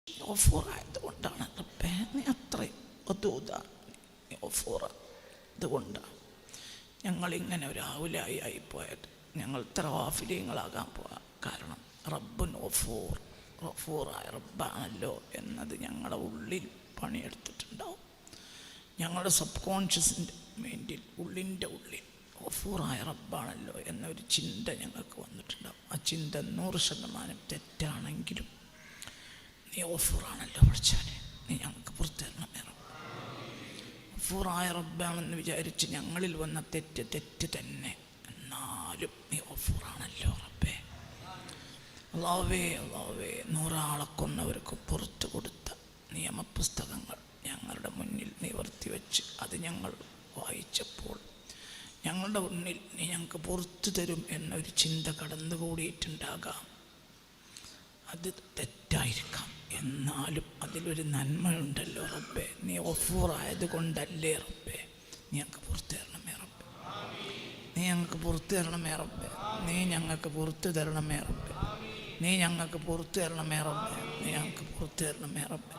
ഗഫൂറായതുകൊണ്ടാണ് റബ്ബേ, നീ അത്രയും വദൂദാണ്, നീ ഗഫൂറ. അതുകൊണ്ടാണ് ഞങ്ങളിങ്ങനെ ഒരു ഔലായി ആയിപ്പോയത്. ഞങ്ങൾ ഇത്ര ഗാഫിലീങ്ങളാകാൻ പോകാൻ കാരണം റബ്ബുൻ ഗഫൂർ, ഗഫൂറായ റബ്ബാണല്ലോ എന്നത് ഞങ്ങളുടെ ഉള്ളിൽ പണിയെടുത്തിട്ടുണ്ടാവും. ഞങ്ങളുടെ സബ് കോൺഷ്യസിൻ്റെ മൈൻഡിൽ, ഉള്ളിൻ്റെ ഉള്ളിൽ ഗഫൂറായ റബ്ബാണല്ലോ എന്നൊരു ചിന്ത ഞങ്ങൾക്ക് വന്നിട്ടുണ്ടാവും. ആ ചിന്ത 100% തെറ്റാണെങ്കിലും നീ ഗഫൂറാണല്ലോ പഠിച്ചവനെ, നീ ഞങ്ങൾക്ക് പുറത്തു തരണമേ റബ്ബ്. ഗഫൂറായ റബ്ബാണെന്ന് വിചാരിച്ച് ഞങ്ങളിൽ വന്ന തെറ്റ് തന്നെ, എന്നാലും നീ ഗഫൂറാണല്ലോ റബ്ബേ. അല്ലാഹുവേ 100 ആളെ കൊന്നവർക്ക് പുറത്തു കൊടുത്ത നിയമപുസ്തകങ്ങൾ ഞങ്ങളുടെ മുന്നിൽ നിവർത്തി വെച്ച് അത് ഞങ്ങൾ വായിച്ചപ്പോൾ ഞങ്ങളുടെ മുന്നിൽ നീ ഞങ്ങൾക്ക് പുറത്തു തരും എന്നൊരു ചിന്ത കടന്നുകൂടിയിട്ടുണ്ടാകാം. അത് തെറ്റായിരിക്കാം, എന്നാലും അതിലൊരു നന്മയുണ്ടല്ലോ റബ്ബേ. നീ ഗഫൂറായത് കൊണ്ടല്ലേ റബ്ബേ, നീ ഞങ്ങൾക്ക് പുറത്തു തരണമേ റബ്ബേ, നീ ഞങ്ങൾക്ക് പുറത്തു തരണമേ റബ്ബേ, നീ ഞങ്ങൾക്ക് പുറത്തു തരണമേ റബ്ബേ, നീ ഞങ്ങൾക്ക് പുറത്തു തരണമേ റബ്ബേ, നീ ഞങ്ങൾക്ക് പുറത്തു തരണമേ റബ്ബേ.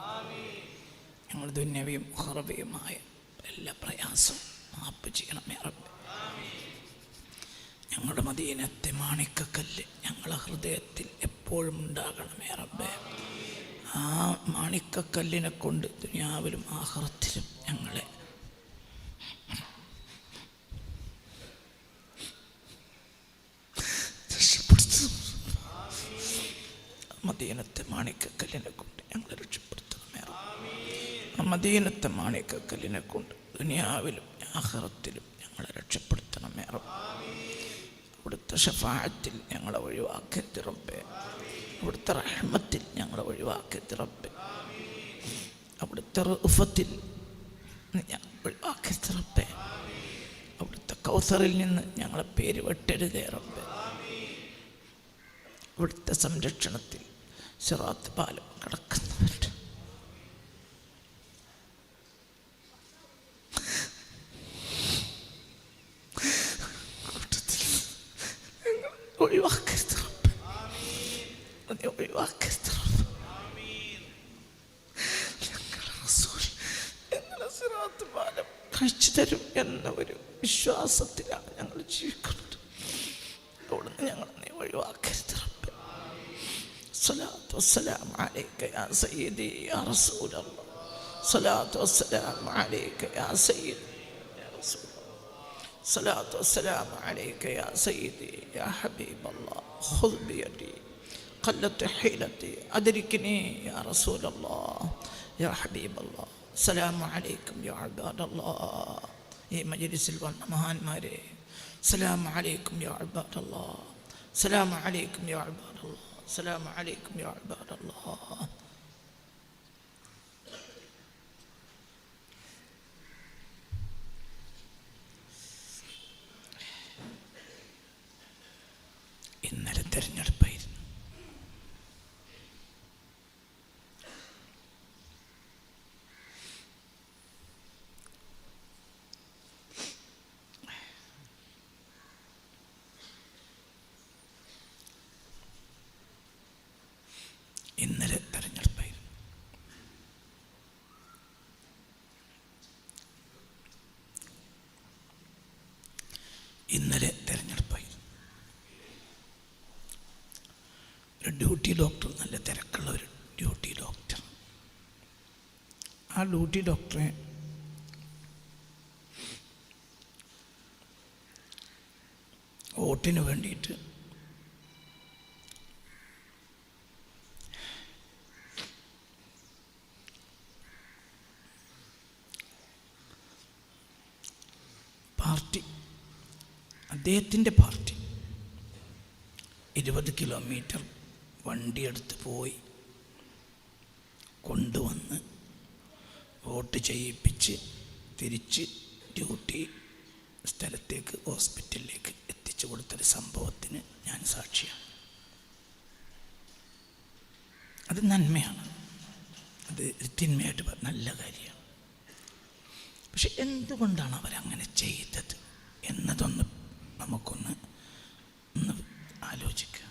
ഞങ്ങൾ ദുന്യവിയും ഉഖറവിയുമായ എല്ലാ പ്രയാസവും മാപ്പ് ചെയ്യണമേ റബ്ബേ. ഞങ്ങളുടെ മദീനത്തെ മാണിക്കക്കല്ല് ഞങ്ങളുടെ ഹൃദയത്തിൽ എപ്പോഴും ഉണ്ടാകണമേ റബ്ബേ. ആ മാണിക്കക്കല്ലിനെ കൊണ്ട് ദുനിയാവിലും ആഖിറത്തിലും ഞങ്ങളെ മദീനത്തെ മാണിക്കക്കല്ലിനെ കൊണ്ട് ഞങ്ങളെ രക്ഷപ്പെടുത്തണമേ റബ്ബേ. ആ മദീനത്തെ മാണിക്കക്കല്ലിനെ കൊണ്ട് ദുനിയാവിലും ആഖിറത്തിലും ഞങ്ങളെ രക്ഷപ്പെടുത്തണമേ റബ്ബേ. അവിടുത്തെ ഷഫാഅത്തിൽ ഞങ്ങളെ ഒഴിവാക്കരുത് റബ്ബേ. അവിടുത്തെ റഹ്മത്തിൽ ഞങ്ങളെ ഒഴിവാക്കരുത് റബ്ബേ. അവിടുത്തെ റഅഫത്തിൽ ഒഴിവാക്കരുത് റബ്ബേ. അവിടുത്തെ കൗസറിൽ നിന്ന് ഞങ്ങളെ പേര് വെട്ടരുതേ റബ്ബേ. അവിടുത്തെ സംരക്ഷണത്തിൽ സിറാത്ത് പാലം കടക്കുന്നവരുടെ ഒഴിവാക്കരുത് റബ്ബേ, ഒഴിവാക്കരുത് റബ്ബേ. ഞങ്ങളുടെ റസൂൽ ഞങ്ങളെ സിറാത്ത് പാലം കഴിച്ചു തരും എന്ന ഒരു വിശ്വാസത്തിലാണ് ഞങ്ങൾ ജീവിക്കുന്നത്. അവിടുന്ന് ഞങ്ങൾ നീ ഒഴിവാക്കരുത് റബ്ബേ. സ്വലാത്തു വസ്സലാമു അലൈക യാ സയ്യിദി യാ റസൂലല്ലാഹ്. സ്വലാത്തു വസ്സലാമു അലൈക യാ സയ്യിദി യാ റസൂലല്ലാഹ്. الصلاة والسلام عليك يا سيدي يا حبيب الله. خذ بيدي قلت حيلتي أدركني يا رسول الله يا حبيب الله. السلام عليكم يا عباد الله. ഈ മജ്‌ലിസിൽ വന്ന മഹാന്മാരെ, السلام عليكم يا عباد الله. السلام عليكم يا عباد الله. السلام عليكم يا عباد الله. ഇന്നലെ തെരഞ്ഞെടുപ്പായിരുന്നു. ഇന്നലെ തെരഞ്ഞെടുപ്പായിരുന്നു. ഇന്നലെ തെരഞ്ഞെടുപ്പായിരുന്നു. ഒരു ഡ്യൂട്ടി ഡോക്ടർ, നല്ല തിരക്കുള്ള ഒരു ഡ്യൂട്ടി ഡോക്ടർ. ആ ഡ്യൂട്ടി ഡോക്ടറെ വോട്ടിന് വേണ്ടിയിട്ട് പാർട്ടി, അദ്ദേഹത്തിൻ്റെ പാർട്ടി 20 കിലോമീറ്റർ വണ്ടിയെടുത്ത് പോയി കൊണ്ടുവന്ന് വോട്ട് ചെയ്യിപ്പിച്ച് തിരിച്ച് ഡ്യൂട്ടി സ്ഥലത്തേക്ക്, ഹോസ്പിറ്റലിലേക്ക് എത്തിച്ചു കൊടുത്തൊരു സംഭവത്തിന് ഞാൻ സാക്ഷിയാണ്. അത് നന്മയാണ്, അത് തിന്മയായിട്ട് നല്ല കാര്യമാണ്. പക്ഷെ എന്തുകൊണ്ടാണ് അവരങ്ങനെ ചെയ്തത് എന്നതൊന്ന് നമുക്കൊന്ന് ആലോചിക്കുക.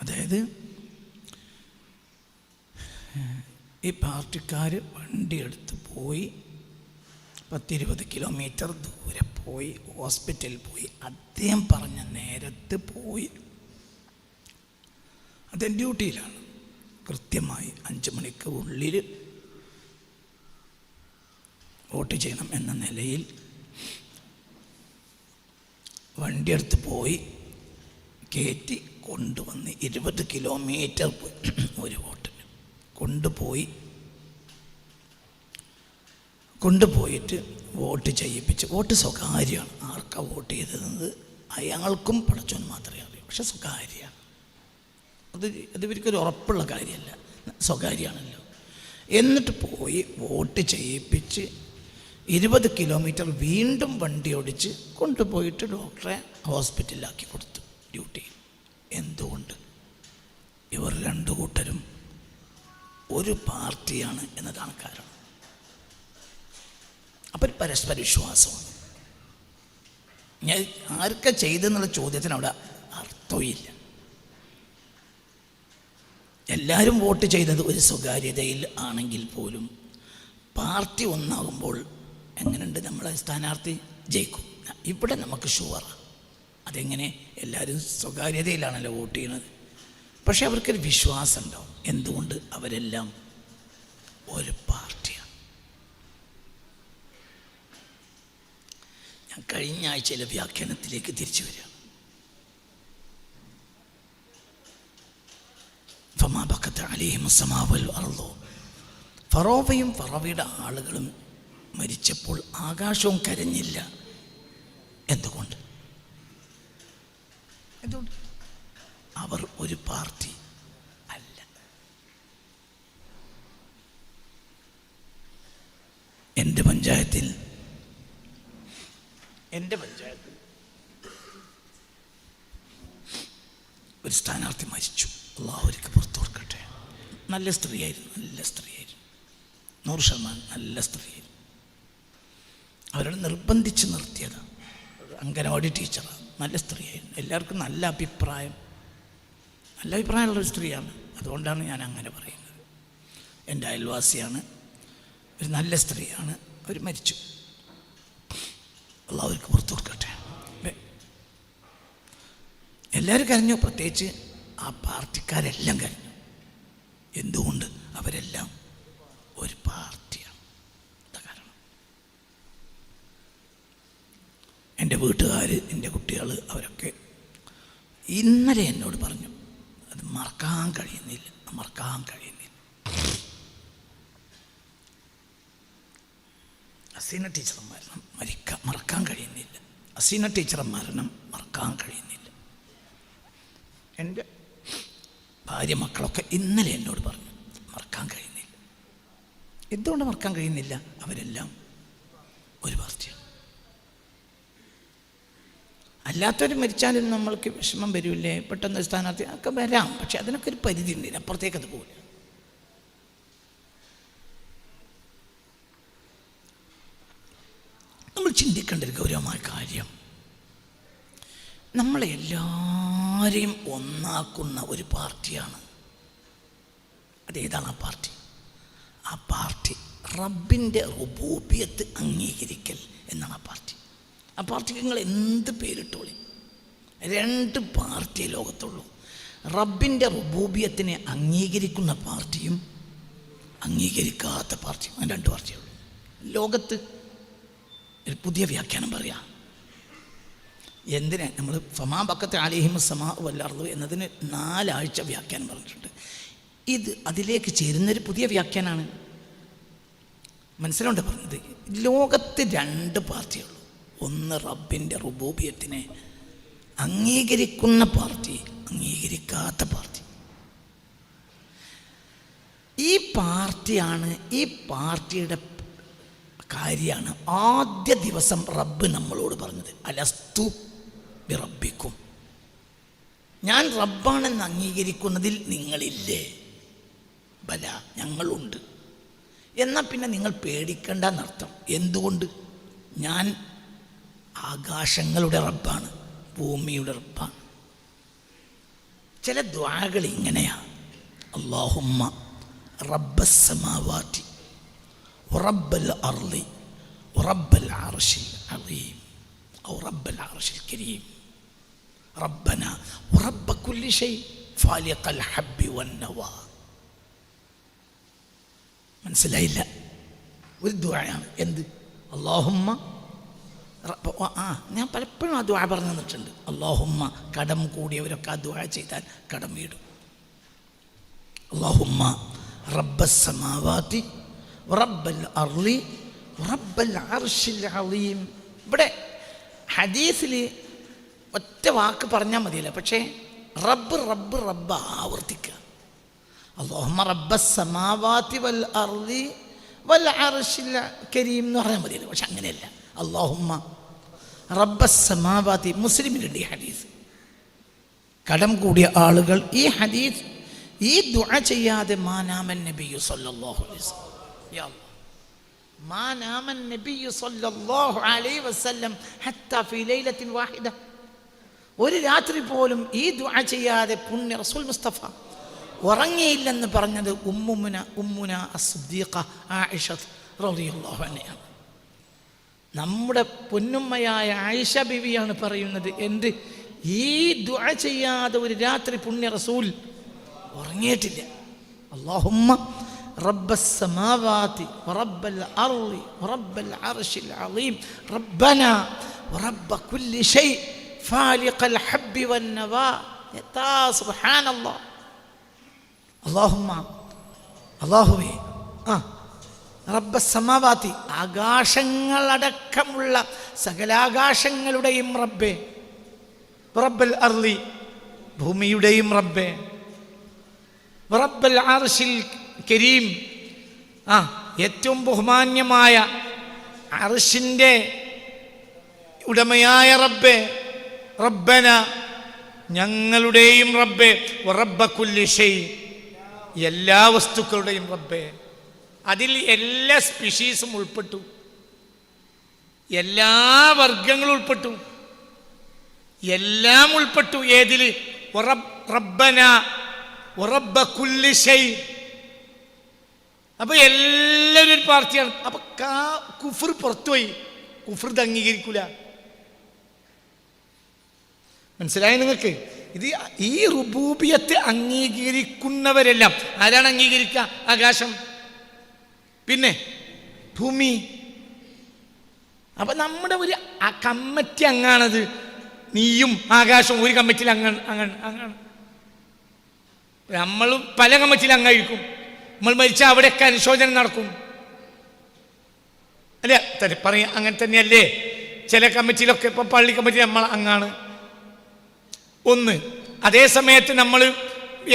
അതായത് ഈ പാർട്ടിക്കാർ വണ്ടിയെടുത്ത് പോയി 10-20 കിലോമീറ്റർ ദൂരെ പോയി ഹോസ്പിറ്റലിൽ പോയി. അദ്ദേഹം പറഞ്ഞ നേരത്ത് പോയി. അദ്ദേഹം ഡ്യൂട്ടിയിലാണ്. കൃത്യമായി 5 മണിക്ക് ഉള്ളിൽ വോട്ട് ചെയ്യണം എന്ന നിലയിൽ വണ്ടിയെടുത്ത് പോയി കയറ്റി കൊണ്ടുവന്ന് 20 കിലോമീറ്റർ ഒരു വോട്ടിന് കൊണ്ടുപോയിട്ട് വോട്ട് ചെയ്യിപ്പിച്ച്. വോട്ട് സ്വകാര്യമാണ്. ആർക്കാ വോട്ട് ചെയ്തത് അയാൾക്കും പടച്ചോൻ മാത്രമേ അറിയൂ. പക്ഷെ സ്വകാര്യമാണ്. അത് ഇവർക്കൊരു ഉറപ്പുള്ള കാര്യമല്ല, സ്വകാര്യമാണല്ലോ. എന്നിട്ട് പോയി വോട്ട് ചെയ്യിപ്പിച്ച് 20 കിലോമീറ്റർ വീണ്ടും വണ്ടി ഓടിച്ച് കൊണ്ടുപോയിട്ട് ഡോക്ടറെ ഹോസ്പിറ്റലിലാക്കി കൊടുത്തു ഡ്യൂട്ടി. എന്തുകൊണ്ട്? ഇവർ 2 കൂട്ടരും ഒരു പാർട്ടിയാണ് എന്നതാണ് കാരണം. അപ്പം പരസ്പര വിശ്വാസമാണ്. ഞാൻ ആർക്കാ ചെയ്തെന്നുള്ള ചോദ്യത്തിന് അവിടെ അർത്ഥമില്ല. എല്ലാവരും വോട്ട് ചെയ്തത് ഒരു സ്വകാര്യതയിൽ ആണെങ്കിൽ പോലും പാർട്ടി ഒന്നാകുമ്പോൾ എങ്ങനെയുണ്ട്, നമ്മളെ സ്ഥാനാർത്ഥി ജയിക്കും. ഇവിടെ നമുക്ക് ഷുവറാണ്. അതെങ്ങനെ? എല്ലാവരും സ്വകാര്യതയിലാണല്ലോ വോട്ട് ചെയ്യുന്നത്. പക്ഷെ അവർക്കൊരു വിശ്വാസം ഉണ്ടാവും. എന്തുകൊണ്ട്? അവരെല്ലാം ഒരു പാർട്ടിയാണ്. ഞാൻ കഴിഞ്ഞ ആഴ്ചയിലെ വ്യാഖ്യാനത്തിലേക്ക് തിരിച്ചു വരിക. ഫറോവയും ഫറവയുടെ ആളുകളും മരിച്ചപ്പോൾ ആകാശവും കരഞ്ഞില്ല. എന്തുകൊണ്ട്? അവർ ഒരു പാർട്ടി അല്ല. എൻ്റെ പഞ്ചായത്തിൽ ഒരു സ്ഥാനാർത്ഥി മരിച്ചു. അല്ലാഹു അവർക്ക് പുറത്തു കൊടുക്കട്ടെ. നല്ല സ്ത്രീയായിരുന്നു. 100% നല്ല സ്ത്രീയായിരുന്നു. അവരോട് നിർബന്ധിച്ച് നിർത്തിയതാണ്. അംഗനവാടി ടീച്ചറാണ്. നല്ല സ്ത്രീയായിരുന്നു. എല്ലാവർക്കും നല്ല അഭിപ്രായമുള്ളൊരു സ്ത്രീയാണ്. അതുകൊണ്ടാണ് ഞാൻ അങ്ങനെ പറയുന്നത്. എൻ്റെ അയൽവാസിയാണ്, ഒരു നല്ല സ്ത്രീയാണ്. അവർ മരിച്ചു. അല്ലാഹു അവർക്ക് പുറത്തു കൊടുക്കട്ടെ. എല്ലാവരും കരഞ്ഞു. പ്രത്യേകിച്ച് ആ പാർട്ടിക്കാരെല്ലാം കരഞ്ഞു. എന്തുകൊണ്ട്? അവരെല്ലാം ഒരു പാർട്ടിയാണ്. കാരണം എൻ്റെ വീട്ടുകാർ, എൻ്റെ കുട്ടികൾ, അവരൊക്കെ ഇന്നലെ എന്നോട് പറഞ്ഞു, അത് മറക്കാൻ കഴിയുന്നില്ല. അസീന ടീച്ചർ മരണം മറക്കാൻ കഴിയുന്നില്ല. എൻ്റെ ഭാര്യ, മക്കളൊക്കെ ഇന്നലെ എന്നോട് പറഞ്ഞു മറക്കാൻ കഴിയുന്നില്ല. എന്തുകൊണ്ട് മറക്കാൻ കഴിയുന്നില്ല? അവരെല്ലാം ഒരു പാർട്ടിയാണ്. അല്ലാത്തവർ മരിച്ചാലും നമ്മൾക്ക് വിഷമം വരില്ലേ? പെട്ടെന്ന് സ്ഥാനാർത്ഥി ഒക്കെ വരാം. പക്ഷെ അതിനൊക്കെ ഒരു പരിധി ഉണ്ട്. അപ്പുറത്തേക്കത് പോകില്ല. നമ്മൾ ചിന്തിക്കേണ്ട ഒരു ഗൗരവമായ കാര്യം, നമ്മളെ എല്ലാവരെയും ഒന്നാക്കുന്ന ഒരു പാർട്ടിയാണ്. അതേതാണ് ആ പാർട്ടി? ആ പാർട്ടി റബ്ബിൻ്റെ റുബൂബിയത്ത് അംഗീകരിക്കൽ എന്നാണ് ആ പാർട്ടി. ആ പാർട്ടിക്ക് നിങ്ങൾ എന്ത് പേരിട്ടോളി. 2 പാർട്ടിയെ ലോകത്തുള്ളൂ. റബ്ബിൻ്റെ റുബൂബിയത്തിനെ അംഗീകരിക്കുന്ന പാർട്ടിയും അംഗീകരിക്കാത്ത പാർട്ടിയും. 2 പാർട്ടിയുള്ളൂ ലോകത്ത്. ഒരു പുതിയ വ്യാഖ്യാനം പറയാം. എന്തിനാ നമ്മൾ ഫമാ ബക്കത്ത് അലൈഹിം സമാ വൽ അർദ് എന്നതിന് 4 ആഴ്ച വ്യാഖ്യാനം പറഞ്ഞിട്ടുണ്ട്. ഇത് അതിലേക്ക് ചേരുന്നൊരു പുതിയ വ്യാഖ്യാനമാണ്. മനസ്സിലുണ്ട് പറഞ്ഞത്? ലോകത്ത് 2 പാർട്ടിയുള്ളൂ. ഒന്ന് റബ്ബിൻ്റെ റുബൂബിയത്തിനെ അംഗീകരിക്കുന്ന പാർട്ടി, അംഗീകരിക്കാത്ത പാർട്ടി. ഈ പാർട്ടിയുടെ കാര്യമാണ് ആദ്യ ദിവസം റബ്ബ് നമ്മളോട് പറഞ്ഞത്, അലസ്തു ബിറബ്ബിക്കും, ഞാൻ റബ്ബാണെന്ന് അംഗീകരിക്കുന്നതിൽ നിങ്ങളില്ലേ? ബല, ഞങ്ങളുണ്ട്. എന്നാൽ പിന്നെ നിങ്ങൾ പേടിക്കണ്ടെന്നർത്ഥം. എന്തുകൊണ്ട്? ഞാൻ ആകാശങ്ങളുടെ റബ്ബാണ്, ഭൂമിയുടെ റബ്ബാണ്. ചില ദുആകൾ ഇങ്ങനെയാണ്: അല്ലാഹുമ്മ റബ്ബസ് സമാവാതി വറബ്ബൽ അർളി വറബ്ബൽ അർശിൽ അളീം ഔ റബ്ബൽ അർശിൽ കരീം റബ്ബന വറബ്ബ കുല്ലി ഷൈ ഫാലിഖൽ ഹബ്ബി വന്നവാ. മനസ്സിലായില്ല? ഒരു ദുആയാണ്. എന്ത്? അല്ലാഹുമ്മ ഞാൻ പലപ്പോഴും ആ ദുആ പറഞ്ഞു തന്നിട്ടുണ്ട്. അല്ലാഹുമ്മ, കടം കൂടിയവരൊക്കെ ആ ദുആ ചെയ്താൽ കടം വീടും. അല്ലാഹുമ്മ റബ്ബസ് സമാവാതി വറബ്ബൽ അർളി വറബ്ബൽ അർശിൽ അളീം. ഇവിടെ ഹദീസിൽ ഒറ്റ വാക്ക് പറഞ്ഞാൽ മതിയല്ല, പക്ഷേ റബ്ബ് റബ്ബ് റബ്ബ് ആവർത്തിക്കുക. അല്ലാഹുമ്മ റബ്ബസ് സമാവാതി വൽ അർളി വൽ അർശിൽ കരീം എന്ന് പറഞ്ഞാൽ മതിയല്ലോ. പക്ഷെ അങ്ങനെയല്ല. അല്ലാഹുമ്മ റബ്ബസ് സമാവാതി. മുസ്ലിമിലുണ്ട് ഈ ഹദീസ്. കടം കൂടിയ ആളുകൾ ഈ ഹദീസ് ഈ ദുആ ചെയ്യാതെ മാനാമൻ നബിയു സല്ലല്ലാഹു അലൈഹി വസല്ലം, യാ അല്ലാഹ് മാനാമൻ നബിയു സല്ലല്ലാഹു അലൈഹി വസല്ലം ഹത്താ ഫീ ലൈലത്തിൻ വാഹിദ, ഒരു രാത്രി പോലും ഈ ദുആ ചെയ്യാതെ പുണ്യ റസൂൽ മുസ്തഫ ഉറങ്ങിയില്ലെന്ന് പറഞ്ഞത് ഉമ്മുന അസ്ദിഖ ആയിഷ റളിയല്ലാഹു അൻഹയാണ്. നമ്മുടെ പൊന്നുമ്മയായ ആയിഷ ബിവിയാണ് പറയുന്നത്, എന്ത്, ഈ ദുആ ചെയ്യാതെ ഒരു രാത്രി പുണ്യ റസൂൽ ഉറങ്ങിയിട്ടില്ല. അല്ലാഹുമ്മ റബ്ബസ് സമാവാതി വറബ്ബൽ അർളി വറബ്ബൽ അർശിൽ അളീം റബ്ബന വറബ്ബ കുല്ലി ഷൈ ഫാലിഖൽ ഹബ്ബി വന്നവാ. സുബ്ഹാനല്ലാഹ്. അല്ലാഹുമ്മ, അല്ലാഹുവേ, റബ്ബസ് സമാവാതി, ആകാശങ്ങളടക്കമുള്ള സകലാകാശങ്ങളുടെയും റബ്ബേ, റബ്ബൽ അർളി, ഭൂമിയുടെയും റബ്ബേ, റബ്ബൽ അർശിൽ കരീം, ഏറ്റവും ബഹുമാന്യമായ അർശിൻ്റെ ഉടമയായ റബ്ബേ, റബ്ബന, ഞങ്ങളുടെയും റബ്ബേ, വറബ്ബ കുല്ലി ഷൈ, എല്ലാ വസ്തുക്കളുടെയും റബ്ബേ. അതിൽ എല്ലാ സ്പീഷീസും ഉൾപ്പെട്ടു, എല്ലാ വർഗങ്ങളും ഉൾപ്പെട്ടു, എല്ലാം ഉൾപ്പെട്ടു. ഏതിൽ? റബ്ബന വറബ്ബ കുല്ലി ഷൈ. അപ്പൊ എല്ലാവരും ഒരു പാർട്ടിയാണ്. അപ്പൊ കുഫർ പുറത്തുപോയി. കുഫർ ഇത് അംഗീകരിക്കൂല. മനസ്സിലായി നിങ്ങൾക്ക്? ഇത് ഈ റുബൂബിയത്തെ അംഗീകരിക്കുന്നവരെല്ലാം ആരാണ് അംഗീകരിക്കുക? ആകാശം, പിന്നെ ഭൂമി. അപ്പൊ നമ്മുടെ ഒരു കമ്മിറ്റി അംഗാണത്. നീയും ആകാശവും ഒരു കമ്മിറ്റിയിൽ അങ്ങാണ്. നമ്മളും പല കമ്മിറ്റിയിൽ അംഗമായിരിക്കും. നമ്മൾ മരിച്ചാൽ അവിടെയൊക്കെ അനുശോചനം നടക്കും, അല്ലേ? പറയാം, അങ്ങനെ തന്നെയല്ലേ? ചില കമ്മിറ്റിയിലൊക്കെ, ഇപ്പം പള്ളി കമ്മിറ്റി നമ്മൾ അംഗാണ് ഒന്ന്. അതേ സമയത്ത് നമ്മൾ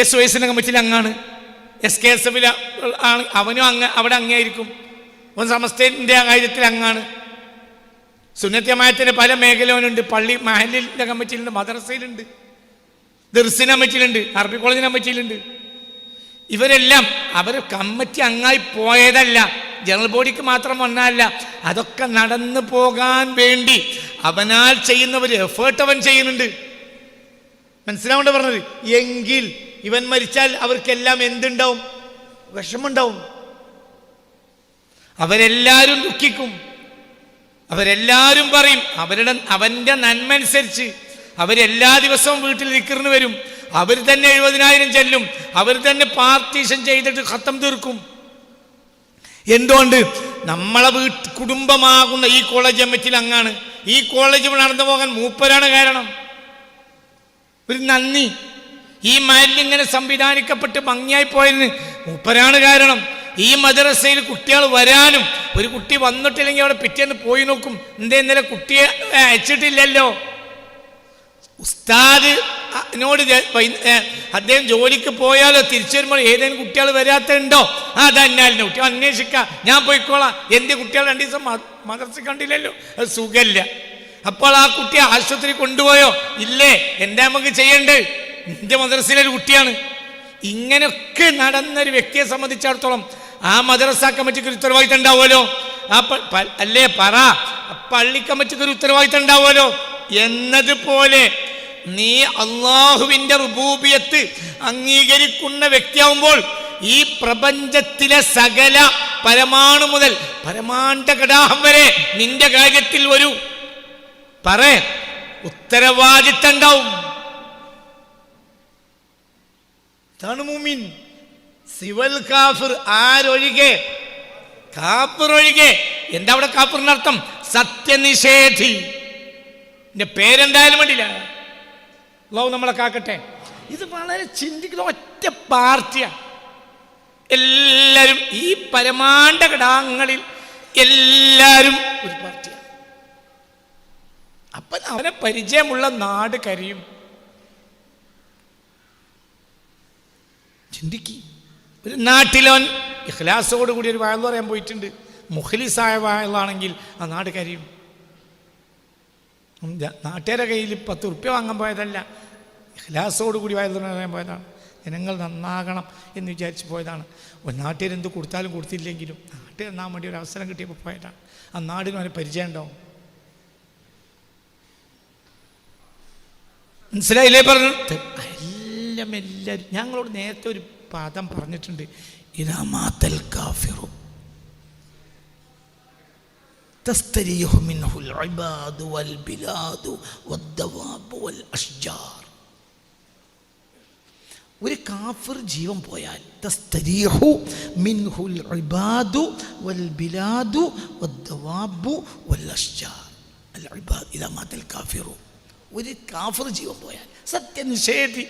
SOS കമ്മിറ്റിയിൽ അംഗാണ്, SKSF ആണ്, അവനും അവിടെ അങ്ങായിരിക്കും. അവൻ സമസ്തൻ്റെ കാര്യത്തിൽ അംഗാണ്. സുന്നത്ത് ജമാഅത്തിന്റെ പല മേഖലയിലുണ്ട്. പള്ളി മഹല്ലിൻ്റെ കമ്മിറ്റിയിലുണ്ട്, മദ്രസയിലുണ്ട്, ദർസിന് കമ്മിറ്റിയിലുണ്ട്, അറബി കോളേജിന് കമ്മിറ്റിയിലുണ്ട്. ഇവരെല്ലാം അവർ കമ്മിറ്റി അംഗമായി പോയതല്ല, ജനറൽ ബോഡിക്ക് മാത്രം വന്നതല്ല. അതൊക്കെ നടന്നു പോകാൻ വേണ്ടി അവനാൽ ചെയ്യുന്നവർ എഫേർട്ട് അവൻ ചെയ്യുന്നുണ്ട്. മനസ്സിലാവേണ്ട പറഞ്ഞത്. എങ്കിൽ ഇവൻ മരിച്ചാൽ അവർക്കെല്ലാം എന്തുണ്ടാവും? വിഷമുണ്ടാവും. അവരെല്ലാവരും ദുഃഖിക്കും, അവരെല്ലാവരും പറയും. അവൻ്റെ നന്മ അനുസരിച്ച് അവരെല്ലാ ദിവസവും വീട്ടിൽ ദിക്റിന് വരും. അവർ തന്നെ 70,000 ചെല്ലും. അവർ തന്നെ പാർട്ടീഷൻ ചെയ്തിട്ട് ഖത്തം തീർക്കും. എന്തുകൊണ്ട്? നമ്മളെ കുടുംബമാകുന്ന ഈ കോളേജ് കമ്മിറ്റിയിൽ അങ്ങാണ്. ഈ കോളേജ് നടന്നു പോകാൻ മൂപ്പരാണ് കാരണം. ഒരു നന്ദി. ഈ മഹല്ലിങ്ങനെ സംവിധാനിക്കപ്പെട്ട് ഭംഗിയായി പോയതിന് മൂപ്പരാണ് കാരണം. ഈ മദ്രസയിൽ കുട്ടികൾ വരാനും, ഒരു കുട്ടി വന്നിട്ടില്ലെങ്കിൽ അവിടെ പിറ്റേന്ന് പോയി നോക്കും, എന്തേ ഇന്നലെ കുട്ടിയെ അയച്ചിട്ടില്ലല്ലോ. ഉസ്താദിനോട് അദ്ദേഹം ജോലിക്ക് പോയാലോ തിരിച്ചു വരുമ്പോൾ ഏതെങ്കിലും കുട്ടികൾ വരാത്തുണ്ടോ? അതന്നാലിൻ്റെ കുട്ടികൾ അന്വേഷിക്കാം, ഞാൻ പോയിക്കോളാം. എൻ്റെ കുട്ടികൾ 2 ദിവസം മദ്രസ കണ്ടില്ലല്ലോ, അത് സുഖമില്ല. അപ്പോൾ ആ കുട്ടിയെ ആശുപത്രി കൊണ്ടുപോയോ? ഇല്ലേ, എന്താ നമുക്ക് ചെയ്യണ്ടേ? എൻ്റെ മദ്രസയിലൊരു കുട്ടിയാണ്. ഇങ്ങനെയൊക്കെ നടന്നൊരു വ്യക്തിയെ സംബന്ധിച്ചിടത്തോളം ആ മദ്രസ കമ്മിറ്റിക്ക് ഒരു ഉത്തരവാദിത്തം ഉണ്ടാവുമല്ലോ. അല്ലേ പറ, പള്ളി കമ്മിറ്റിക്ക് ഒരു ഉത്തരവാദിത്തം ഉണ്ടാവുമല്ലോ. എന്നതുപോലെ നീ അള്ളാഹുവിൻ്റെ റുബൂബിയത്ത് അംഗീകരിക്കുന്ന വ്യക്തിയാവുമ്പോൾ ഈ പ്രപഞ്ചത്തിലെ സകല പരമാണു മുതൽ പരമാണ്ഡ ഘടാഹം വരെ നിന്റെ കാര്യത്തിൽ ഒരു ഉത്തരവാദിത്തം ഉണ്ടാവും. ഇതാണ് മുഅ്മിൻ. സിവൽ കാഫിർ, ആരൊഴികെ? കാഫിർ ഒഴികെ. എന്താ അവിടെ കാഫിറിന്റെ അർത്ഥം? സത്യനിഷേധി. എന്റെ പേരെന്തായാലും വേണ്ടില്ല, അല്ലാഹു നമ്മളെ കാക്കട്ടെ. ഇത് വളരെ ചിന്തിക്കുന്ന ഒറ്റ പാർട്ടിയാണ്. എല്ലാവരും ഈ പരമാണ്ഡ ഘടകങ്ങളിൽ എല്ലാവരും ഒരു പാർട്ടിയാണ്. അപ്പൊ അവനെ പരിചയമുള്ള നാട് കരയും. ചിന്തിക്ക്. ഒരു നാട്ടിലോൻ ഇഖ്ലാസോടുകൂടി ഒരു വയൽ പറയാൻ പോയിട്ടുണ്ട്, മുഖ്ലിസായ വയലാണെങ്കിൽ ആ നാട് കരയും. നാട്ടുകാരുടെ കയ്യിൽ 10 ഉറുപ്പ്യ വാങ്ങാൻ പോയതല്ല, ഇഖ്ലാസോടുകൂടി വയൽ പറയാൻ പോയതാണ്. ജനങ്ങൾ നന്നാകണം എന്ന് വിചാരിച്ച് പോയതാണ്. ഒരു നാട്ടുകാരെന്ത് കൊടുത്താലും കൊടുത്തില്ലെങ്കിലും നാട്ടിൽ നന്നാൻ വേണ്ടി ഒരു അവസരം കിട്ടിയപ്പോൾ പോയതാണ്. ആ നാടിനും അവന് പരിചയം ഉണ്ടാവും. മനസ്സിലായില്ലേ പറഞ്ഞത്? എല്ലാവരും ഞങ്ങളോട് നേരത്തെ ഒരു പദം പറഞ്ഞിട്ടുണ്ട്, ഇദാ മാതൽ കാഫിറു തസ്തരീഹു മിൻഹുൽ ഇബാദു വൽ ബിലാദു വദ്ദവാബു വൽ അഷ്ജാർ. ഒരു കാഫിർ ജീവൻ പോയാൽ തസ്തരീഹു മിൻഹുൽ ഇബാദു വൽ ബിലാദു വദ്ദവാബു വൽ അഷ്ജാർ. അൽ ഇബാദ് ഇദാ മാതൽ കാഫിറു. ഒരു കാഫിർ ജീവൻ പോയാൽ, സത്യനിഷേധി,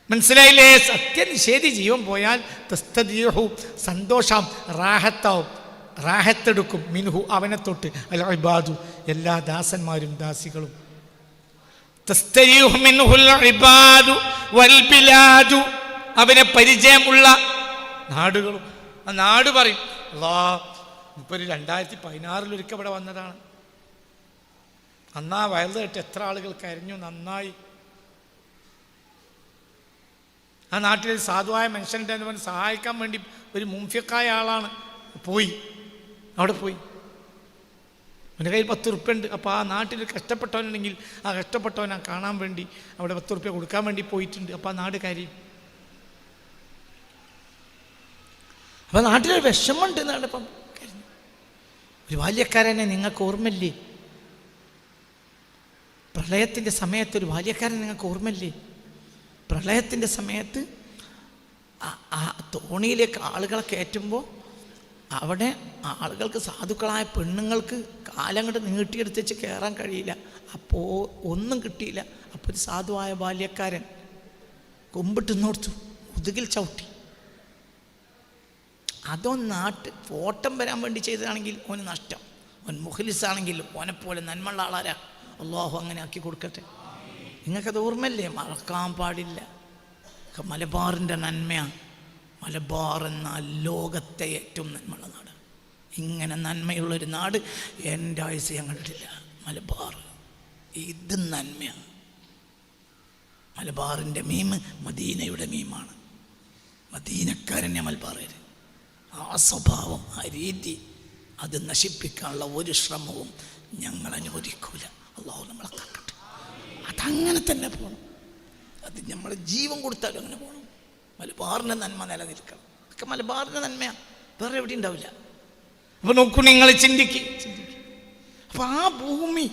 മനസ്സിലായില്ലേ? സത്യനിഷേധി ജീവൻ പോയാൽ തസ്തദീഹു, സന്തോഷം, റാഹത്താവും, റാഹത്തെടുക്കും, മിൻഹു, അവനെ തൊട്ട്, അൽ ഇബാദു, എല്ലാ ദാസന്മാരും ദാസികളും. തസ്തദീഹു മിൻഹുൽ ഇബാദു വൽ ബിലാദു, അവനെ പരിചയമുള്ള നാടുകളും. ആ നാട് പറയും, അല്ലാഹ് ഇപ്പോൾ 2016 ഒരിക്കൽ ഇവിടെ വന്നതാണ്. അന്നാ വയൽ കേട്ട് എത്ര ആളുകൾ കരഞ്ഞു, നന്നായി. ആ നാട്ടിൽ സാധുവായ മനുഷ്യൻ്റെ പറഞ്ഞ് സഹായിക്കാൻ വേണ്ടി ഒരു മുംഫിക്കായ ആളാണ് പോയി, അവിടെ പോയി. എൻ്റെ കയ്യിൽ 10 ഉറുപ്പ്യ ഉണ്ട്. അപ്പോൾ ആ നാട്ടിൽ കഷ്ടപ്പെട്ടവനുണ്ടെങ്കിൽ ആ കഷ്ടപ്പെട്ടവനെ കാണാൻ വേണ്ടി അവിടെ 10 ഉറുപ്പ്യ കൊടുക്കാൻ വേണ്ടി പോയിട്ടുണ്ട്. അപ്പോൾ ആ നാട് കാര്യം. അപ്പോൾ നാട്ടിലൊരു വിഷമമുണ്ട് എന്നാണ് ഇപ്പം കരഞ്ഞു. ഒരു ബാല്യക്കാരനെ നിങ്ങൾക്ക് ഓർമ്മയില്ലേ? പ്രളയത്തിൻ്റെ സമയത്ത് ഒരു ബാല്യക്കാരൻ നിങ്ങൾക്ക് ഓർമ്മയില്ലേ? പ്രളയത്തിൻ്റെ സമയത്ത് ആ തോണിയിലേക്ക് ആളുകളെ കയറ്റുമ്പോൾ അവിടെ ആളുകൾക്ക്, സാധുക്കളായ പെണ്ണുങ്ങൾക്ക് കാലം കൊണ്ട് നീട്ടിയെടുത്ത് വെച്ച് കയറാൻ കഴിയില്ല. അപ്പോൾ ഒന്നും കിട്ടിയില്ല. അപ്പോൾ ഒരു സാധുവായ ബാല്യക്കാരൻ കൊമ്പിട്ട് നോർത്തു, മുതുകിൽ ചവിട്ടി. നാട്ട് ഫോട്ടം വരാൻ വേണ്ടി ചെയ്തതാണെങ്കിൽ ഓന് നഷ്ടം. ഓൻ മുഖ്ലിസാണെങ്കിൽ ഓനെപ്പോലെ നന്മയുള്ള ആളാരാ? അല്ലാഹു അങ്ങനെ ആക്കി കൊടുക്കട്ടെ. നിങ്ങൾക്കത് ഓർമ്മയില്ലേ? മറക്കാൻ പാടില്ല. മലബാറിൻ്റെ നന്മയാണ്. മലബാർ എന്ന ലോകത്തെ ഏറ്റവും നന്മയുള്ള നാട്. ഇങ്ങനെ നന്മയുള്ളൊരു നാട് എൻ്റെ ആയുസ് ഞാൻ കണ്ടിട്ടില്ല. മലബാർ ഇത് നന്മയാണ്. മലബാറിൻ്റെ മീം മദീനയുടെ മീമാണ്. മദീനക്കാരനെ മലബാറേര്. ആ സ്വഭാവം, ആ രീതി, അത് നശിപ്പിക്കാനുള്ള ഒരു ശ്രമവും ഞങ്ങൾ അനുവദിക്കൂല. അല്ലാഹു നമ്മളെ കാക്കട്ടെ. അതങ്ങനെ തന്നെ പോകണം. അത് നമ്മൾ ജീവൻ കൊടുത്താലും അങ്ങനെ പോകണം. മലബാറിൻ്റെ നന്മ നിലനിൽക്കണം. ഒക്കെ മലബാറിൻ്റെ നന്മയാണ്, വേറെ എവിടെ ഉണ്ടാവില്ല. അപ്പോൾ നോക്കൂ, നിങ്ങൾ ചിന്തിക്ക്. അപ്പോൾ ആ ഭൂമി,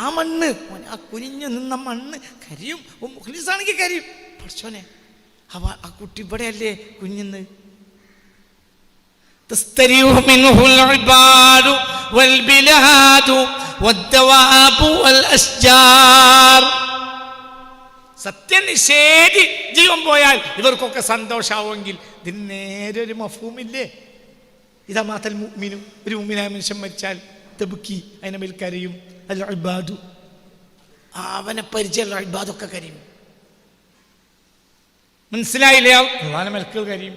ആ മണ്ണ്, ആ കുനിഞ്ഞു നിന്ന മണ്ണ് കരിയും. മുഖ്ലിസാണെങ്കിൽ കരിയും. പഠിച്ചോനെ, ആ കുട്ടി ഇവിടെയല്ലേ കുഞ്ഞിന്ന്. تستريح منه العباد والبلاد والدواب والأشجار. സത്യനിഷേധി ജീവൻ പോയാൽ ഇവർക്കൊക്കെ സന്തോഷമാവുമെങ്കിൽ ഇതിന് നേരെ ഒരു മഫ്ഹൂമില്ലേ? ഇതാ മാതൽ മുഅ്മിനു, ഒരു മുഅ്മിനായ മനുഷ്യൻ മരിച്ചാൽ തബ്കി, അതിനെ മേൽ കരയും. അൽ ഇബാദു, അവനെ പരിചയമുള്ള ഇബാദൊക്കെ കരയും. മനസ്സിലായില്ലേ? അള്ളാഹുവിന്റെ മലക്കുകൾ കരയും.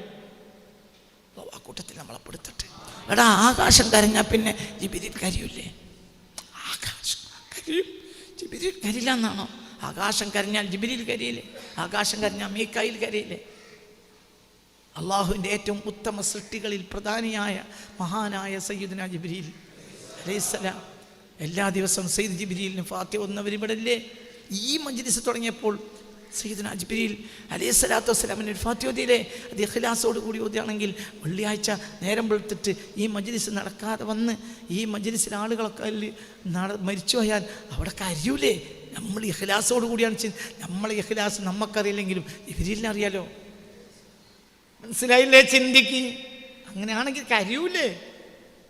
ആ കൂട്ടത്തിൽ നമ്മളെ പെടുത്തട്ടെ. എടാ, ആകാശം കരഞ്ഞാൽ പിന്നെ ജിബ്രീൽ കരയൂല്ലേ? ആകാശം കരയും, ജിബ്രീൽ കരില്ല എന്നാണോ? ആകാശം കരഞ്ഞാൽ ജിബ്രീൽ കരയില്ലേ? ആകാശം കരഞ്ഞാൽ മീകായിൽ കരയില്ലേ? അള്ളാഹുവിൻ്റെ ഏറ്റവും ഉത്തമ സൃഷ്ടികളിൽ പ്രധാനിയായ മഹാനായ സയ്യിദുനാ ജിബ്രീൽ അലൈഹിസ്സലാം എല്ലാ ദിവസവും സയ്യിദ് ജിബ്രീലിന് ഫാത്തിഹ ഓതുന്നവർ ഇവിടെ ഇല്ലേ? ഈ മജ്ലിസ് തുടങ്ങിയപ്പോൾ സയ്യിദുനാ ജിബ്രീൽ അലൈഹിസ്സലാത്തു വസ്സലാമിന് ഒരു ഫാത്തിഹ ഓതിയില്ലേ? അത് ഇഖ്ലാസോട് കൂടി ഓതുകയാണെങ്കിൽ വെള്ളിയാഴ്ച നേരം വെളുത്തിട്ട് ഈ മജ്ലിസ് നടക്കാതെ വന്ന് ഈ മജ്ലിസിലെ ആളുകളൊക്കെ മരിച്ചു പോയാൽ അവിടെ കരയൂലേ? നമ്മൾ ഇഖ്ലാസോട് കൂടിയാണ് നമ്മളെ ഇഖ്ലാസ് നമുക്കറിയില്ലെങ്കിലും ഇവരിലറിയാലോ. മനസ്സിലായില്ലേ? ചിന്തിക്ക്. അങ്ങനെയാണെങ്കിൽ കരയൂലേ?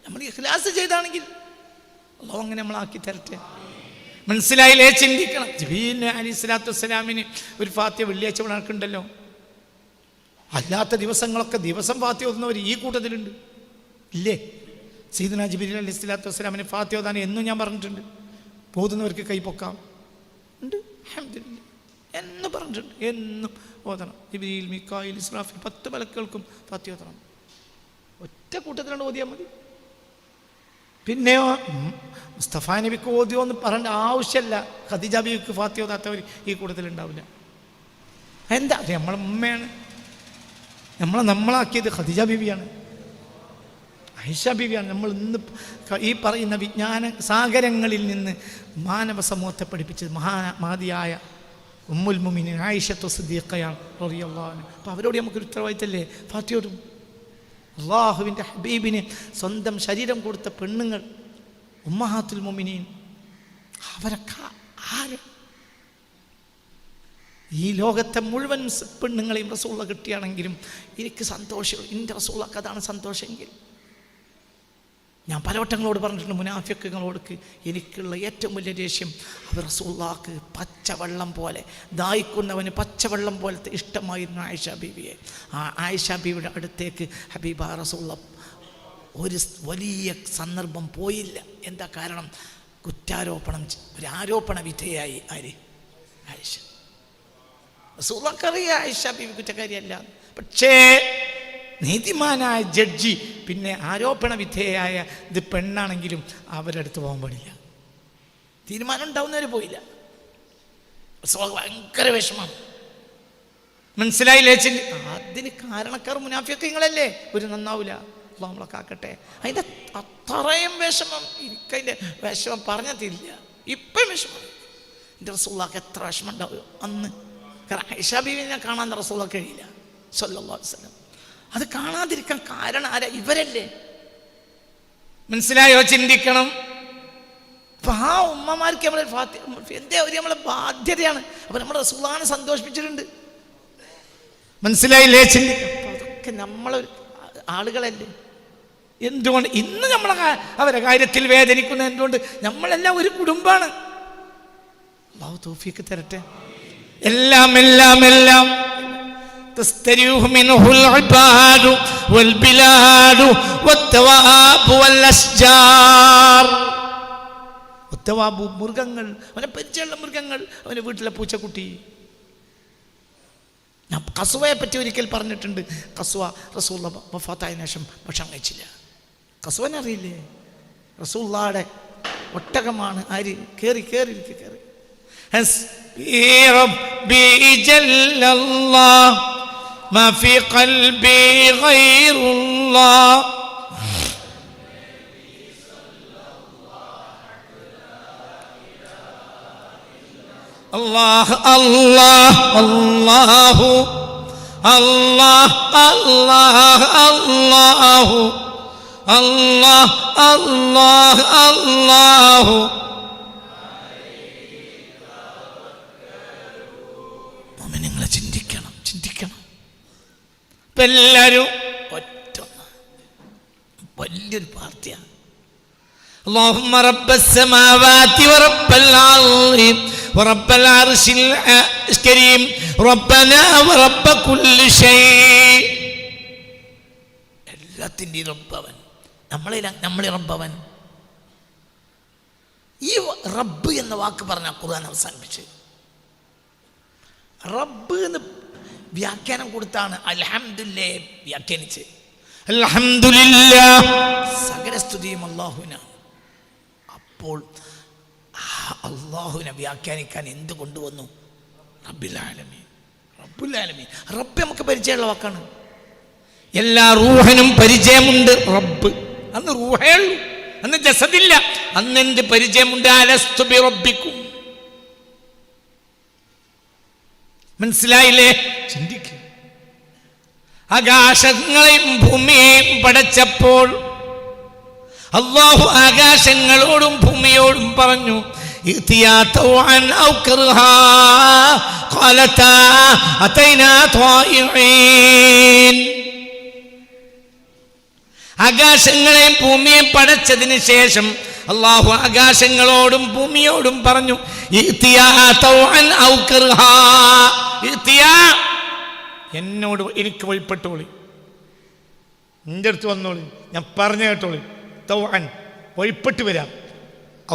നമ്മൾ ഇഖ്ലാസ് ചെയ്താണെങ്കിൽ അല്ലാഹു അങ്ങനെ നമ്മളാക്കി തരട്ടെ. മനസ്സിലായില്ലേ? ചിന്തിക്കണം. ജിബ്രീൽ അലൈഹിസ്സലാത്തു വസ്സലാമിന് ഒരു ഫാത്തിഹ വെള്ളിയാഴ്ച നടക്കുന്നുണ്ടല്ലോ. അല്ലാത്ത ദിവസങ്ങളൊക്കെ ദിവസം ഫാത്തിഹ ഓതുന്നവർ ഈ കൂട്ടത്തിലുണ്ട് ഇല്ലേ? സയ്യിദുനാ ജിബ്രീൽ അലൈഹിസ്സലാത്തു വസ്സലാമിന് ഫാത്തിഹ ഓതാൻ എന്നും ഞാൻ പറഞ്ഞിട്ടുണ്ട്. ഓതുന്നവർക്ക് കൈ പൊക്കാം ഉണ്ട്, അൽഹംദുലില്ലാഹ് എന്ന് പറഞ്ഞിട്ടുണ്ട്. എന്നും ഓതണം. ജിബ്രീൽ, മീകായിൽ, ഇസ്രാഫീൽ 10 മലക്കുകൾക്കും ഫാത്തിഹ ഓതണം. ഒറ്റ കൂട്ടത്തിലാണ് ഓതിയാൽ മതി. പിന്നെയോ മുസ്തഫ നബിക്ക് ഓതിയോ എന്ന് പറയേണ്ട ആവശ്യമല്ല. ഖദീജ ബീവിക്ക് ഫാത്തിഹ ഓതാത്തവർ ഈ കൂട്ടത്തിലുണ്ടാവില്ല. എന്താ? നമ്മളെ ഉമ്മയാണ്. നമ്മളാക്കിയത് ഖദീജ ബീവിയാണ്, ആയിഷ ബീവിയാണ്. നമ്മൾ ഇന്ന് ഈ പറയുന്ന വിജ്ഞാന സാഗരങ്ങളിൽ നിന്ന് മാനവ സമൂഹത്തെ പഠിപ്പിച്ചത് മഹതിയായ ഉമ്മുൽ മുഅ്മിനീൻ ആയിഷത്തു സിദ്ദീഖയാണ് റളിയല്ലാഹു അൻഹ. അപ്പോൾ അവരോട് നമുക്കൊരു ഉത്തരവാദിത്തമല്ലേ ഫാത്തിഹ ഓതും. അള്ളാഹുവിൻ്റെ ഹബീബിന് സ്വന്തം ശരീരം കൊടുത്ത പെണ്ണുങ്ങൾ ഉമ്മഹാത്തുൽ മുഅ്മിനീൻ, അവരൊക്കെ ആര്? ഈ ലോകത്തെ മുഴുവൻ പെണ്ണുങ്ങളെയും റസൂലുള്ള കിട്ടിയാണെങ്കിലും എനിക്ക് സന്തോഷം. എൻ്റെ റസൂലുള്ളാഹിക്ക് അതാണ് സന്തോഷമെങ്കിൽ. ഞാൻ പലവട്ടങ്ങളോട് പറഞ്ഞിട്ടുണ്ട്, മുനാഫിക്കുകളോട് എനിക്കുള്ള ഏറ്റവും വലിയ ദേഷ്യം അവർ റസൂലുള്ളാഹിക്ക് പച്ചവെള്ളം പോലെ, ദാഹിക്കുന്നവന് പച്ചവെള്ളം പോലത്തെ ഇഷ്ടമായിരുന്നു ആയിഷ ബീവിയെ. ആ ആയിഷ ബീവിയുടെ അടുത്തേക്ക് ഹബീബ റസൂലുള്ള ഒരു വലിയ സന്ദർഭം പോയില്ല. എന്താ കാരണം? ഒരു ആരോപണ വിധേയായി ആര്? ആയിഷ. റസൂലുള്ളാഹിക്കറിയാം ആയിഷ ബീവി കുറ്റക്കാരിയല്ല. പക്ഷേ നീതിമാനായ ജഡ്ജി പിന്നെ ആരോപണ വിധേയായ ഇത് പെണ്ണാണെങ്കിലും അവരുടെ അടുത്ത് പോകാൻ പാടില്ല. തീരുമാനം ഉണ്ടാവുന്നവർ പോയില്ല. ഭയങ്കര വിഷമമാണ്. മനസ്സിലായില്ലേ? അതിന് കാരണക്കാർ മുനാഫിഖീങ്ങളല്ലേ? ഒരു നന്നാവില്ല. അല്ലാഹു നമ്മളെ കാക്കട്ടെ. അതിൻ്റെ അത്രയും വിഷമം എനിക്കതിൻ്റെ വിഷമം പറഞ്ഞാൽ തീരില്ല. ഇപ്പം വിഷമം. എൻ്റെ റസൂലുള്ളാഹിക്ക് എത്ര വിഷമം ഉണ്ടാവുമോ അന്ന്. കാരണം ആയിഷ ബീവിനെ കാണാൻ റസൂലുള്ളാഹിക്ക് കഴിയില്ല സ്വല്ലല്ലാഹു അലൈഹി വസല്ലം. അത് കാണാതിരിക്കാൻ കാരണം ആരാ? ഇവരല്ലേ. മനസ്സിലായോ? ചിന്തിക്കണം. അപ്പം ആ ഉമ്മമാർക്ക് നമ്മളെ എന്തേ ഒരു നമ്മളെ ബാധ്യതയാണ്. അപ്പം നമ്മുടെ റസൂലുള്ളാഹിനെ സന്തോഷിപ്പിച്ചിട്ടുണ്ട്. മനസ്സിലായില്ലേ? ചിന്തിക്കണം. അപ്പം അതൊക്കെ നമ്മളൊരു ആളുകളല്ലേ. എന്തുകൊണ്ട് ഇന്ന് അവരെ കാര്യത്തിൽ വേദനിക്കുന്ന? എന്തുകൊണ്ട്? നമ്മളെല്ലാം ഒരു കുടുംബമാണ്. അല്ലാഹു തൗഫീഖ് തരട്ടെ. എല്ലാം تستريح منه العباد والبلاد والثواب والأشجار. മൃഗങ്ങൾ, അവനെ പരിചയമുള്ള മൃഗങ്ങൾ, അവൻ്റെ വീട്ടിലെ പൂച്ചക്കുട്ടി. ഞാൻ കസ്വയെ പറ്റി ഒരിക്കൽ പറഞ്ഞിട്ടുണ്ട്. കസ്വ റസൂലുള്ളാഹി വഫാത്തായതിനു ശേഷം ഭക്ഷണം കഴിച്ചില്ല. കസ്വനെ അറിയില്ലേ? റസൂലുള്ളാഹിയുടെ ഒട്ടകമാണ്. ആര്? കേറി ഹസ്ബി റബ്ബി ജല്ലല്ലാഹ് ما في قلبي غير الله الله الله الله الله الله الله الله الله الله. മോമിനങ്ങളെ ചിന്തിക്കണം. ഇപ്പം എല്ലാവരും ഒറ്റ വലിയൊരു പാർട്ടിയാണ്. اللهم رب السماوات ورب الأرض ورب العرش الكريم ربنا ورب كل شيء. എല്ലാത്തിൻ്റെയും റബ്ബവൻ, നമ്മളെ റബ്ബവൻ. ഈ റബ്ബ് എന്ന വാക്ക് പറഞ്ഞ ഖുർആൻ അവസാനിപ്പിച്ച് റബ്ബ് എന്ന് വ്യാഖ്യാനം കൊടുത്താണ് അൽഹംദുലില്ലാഹ് വ്യാഖ്യാനിച്ച്. അൽഹംദുലില്ലാഹ് സകല സ്തുതിയും അല്ലാഹുവിനാണ്. അപ്പോൾ അല്ലാഹുവിനെ വ്യാഖ്യാനിക്കാൻ എന്ത് കൊണ്ടുവന്നു? റബ്ബുൽ ആലമീൻ. റബ്ബ് നമുക്ക് പരിചയമുള്ള വാക്കാണ്. എല്ലാ റൂഹിനും പരിചയമുണ്ട്. റബ്ബ് അന്ന് റൂഹേ ഉള്ളൂ, അന്ന് ജസദില്ല. അന്ന് എന്ത് പരിചയമുണ്ട്? അലസ്തു ബി റബ്ബിക്കും. മനസ്സിലായില്ലേ? ചിന്തിക്കുക. ആകാശങ്ങളെയും ഭൂമിയെയും പടച്ചപ്പോൾ അല്ലാഹു ആകാശങ്ങളോടും ഭൂമിയോടും പറഞ്ഞു, ائتيا طوعا أو كرها قالتا أتينا طائعين. ആകാശങ്ങളെയും ഭൂമിയെയും പടച്ചതിന് ശേഷം അല്ലാഹു ആകാശങ്ങളോടും ഭൂമിയോടും പറഞ്ഞു, ائتيا طوعا أو كرها. ائتيا, എന്നോട് എനിക്ക് വഴിപ്പെട്ടോളി, എൻ്റെ അടുത്ത് വന്നോളി, ഞാൻ പറഞ്ഞു കേട്ടോളി. തൗഅൻ, വഴിപ്പെട്ട് വരാം.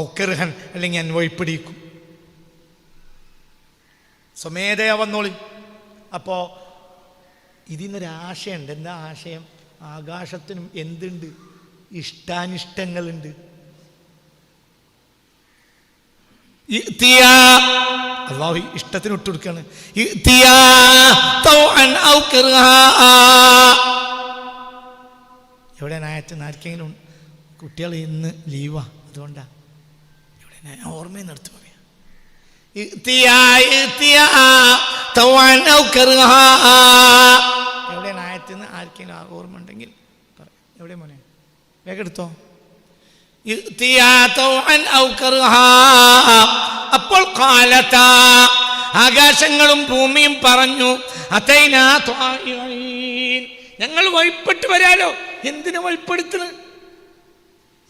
ഔ കർഹൻ, അല്ലെങ്കിൽ ഞാൻ വഴിപ്പിടിക്കും. സ്വമേധയാ വന്നോളി. അപ്പോൾ ഇതിനൊരാശയുണ്ട്. എന്താ ആശയം? ആകാശത്തിനും എന്തുണ്ട്? ഇഷ്ടാനിഷ്ടങ്ങളുണ്ട്. അല്ലാഹു ഇഷ്ടത്തിന് ഇട്ടുകൊടുക്കാണ്. എവിടെ ആയത്ത്? ആർക്കെങ്കിലും കുട്ടികൾ ഇന്ന് ലീവാ, അതുകൊണ്ടാ. എവിടെ ഓർമ്മയിൽ നിർത്തി പറയാം. എവിടെയാണ് ആയത്തിന്? ആർക്കെങ്കിലും ഓർമ്മ ഉണ്ടെങ്കിൽ പറയാം. എവിടെ മോനെ? വേഗം എടുത്തോ. അപ്പോൾ ആകാശങ്ങളും ഭൂമിയും പറഞ്ഞു, അതൈനാ ത്വാഇഈൻ, ഞങ്ങൾ വഴിപ്പെട്ട് വരാലോ. എന്തിനു വഴിപ്പെടുത്തുന്നു?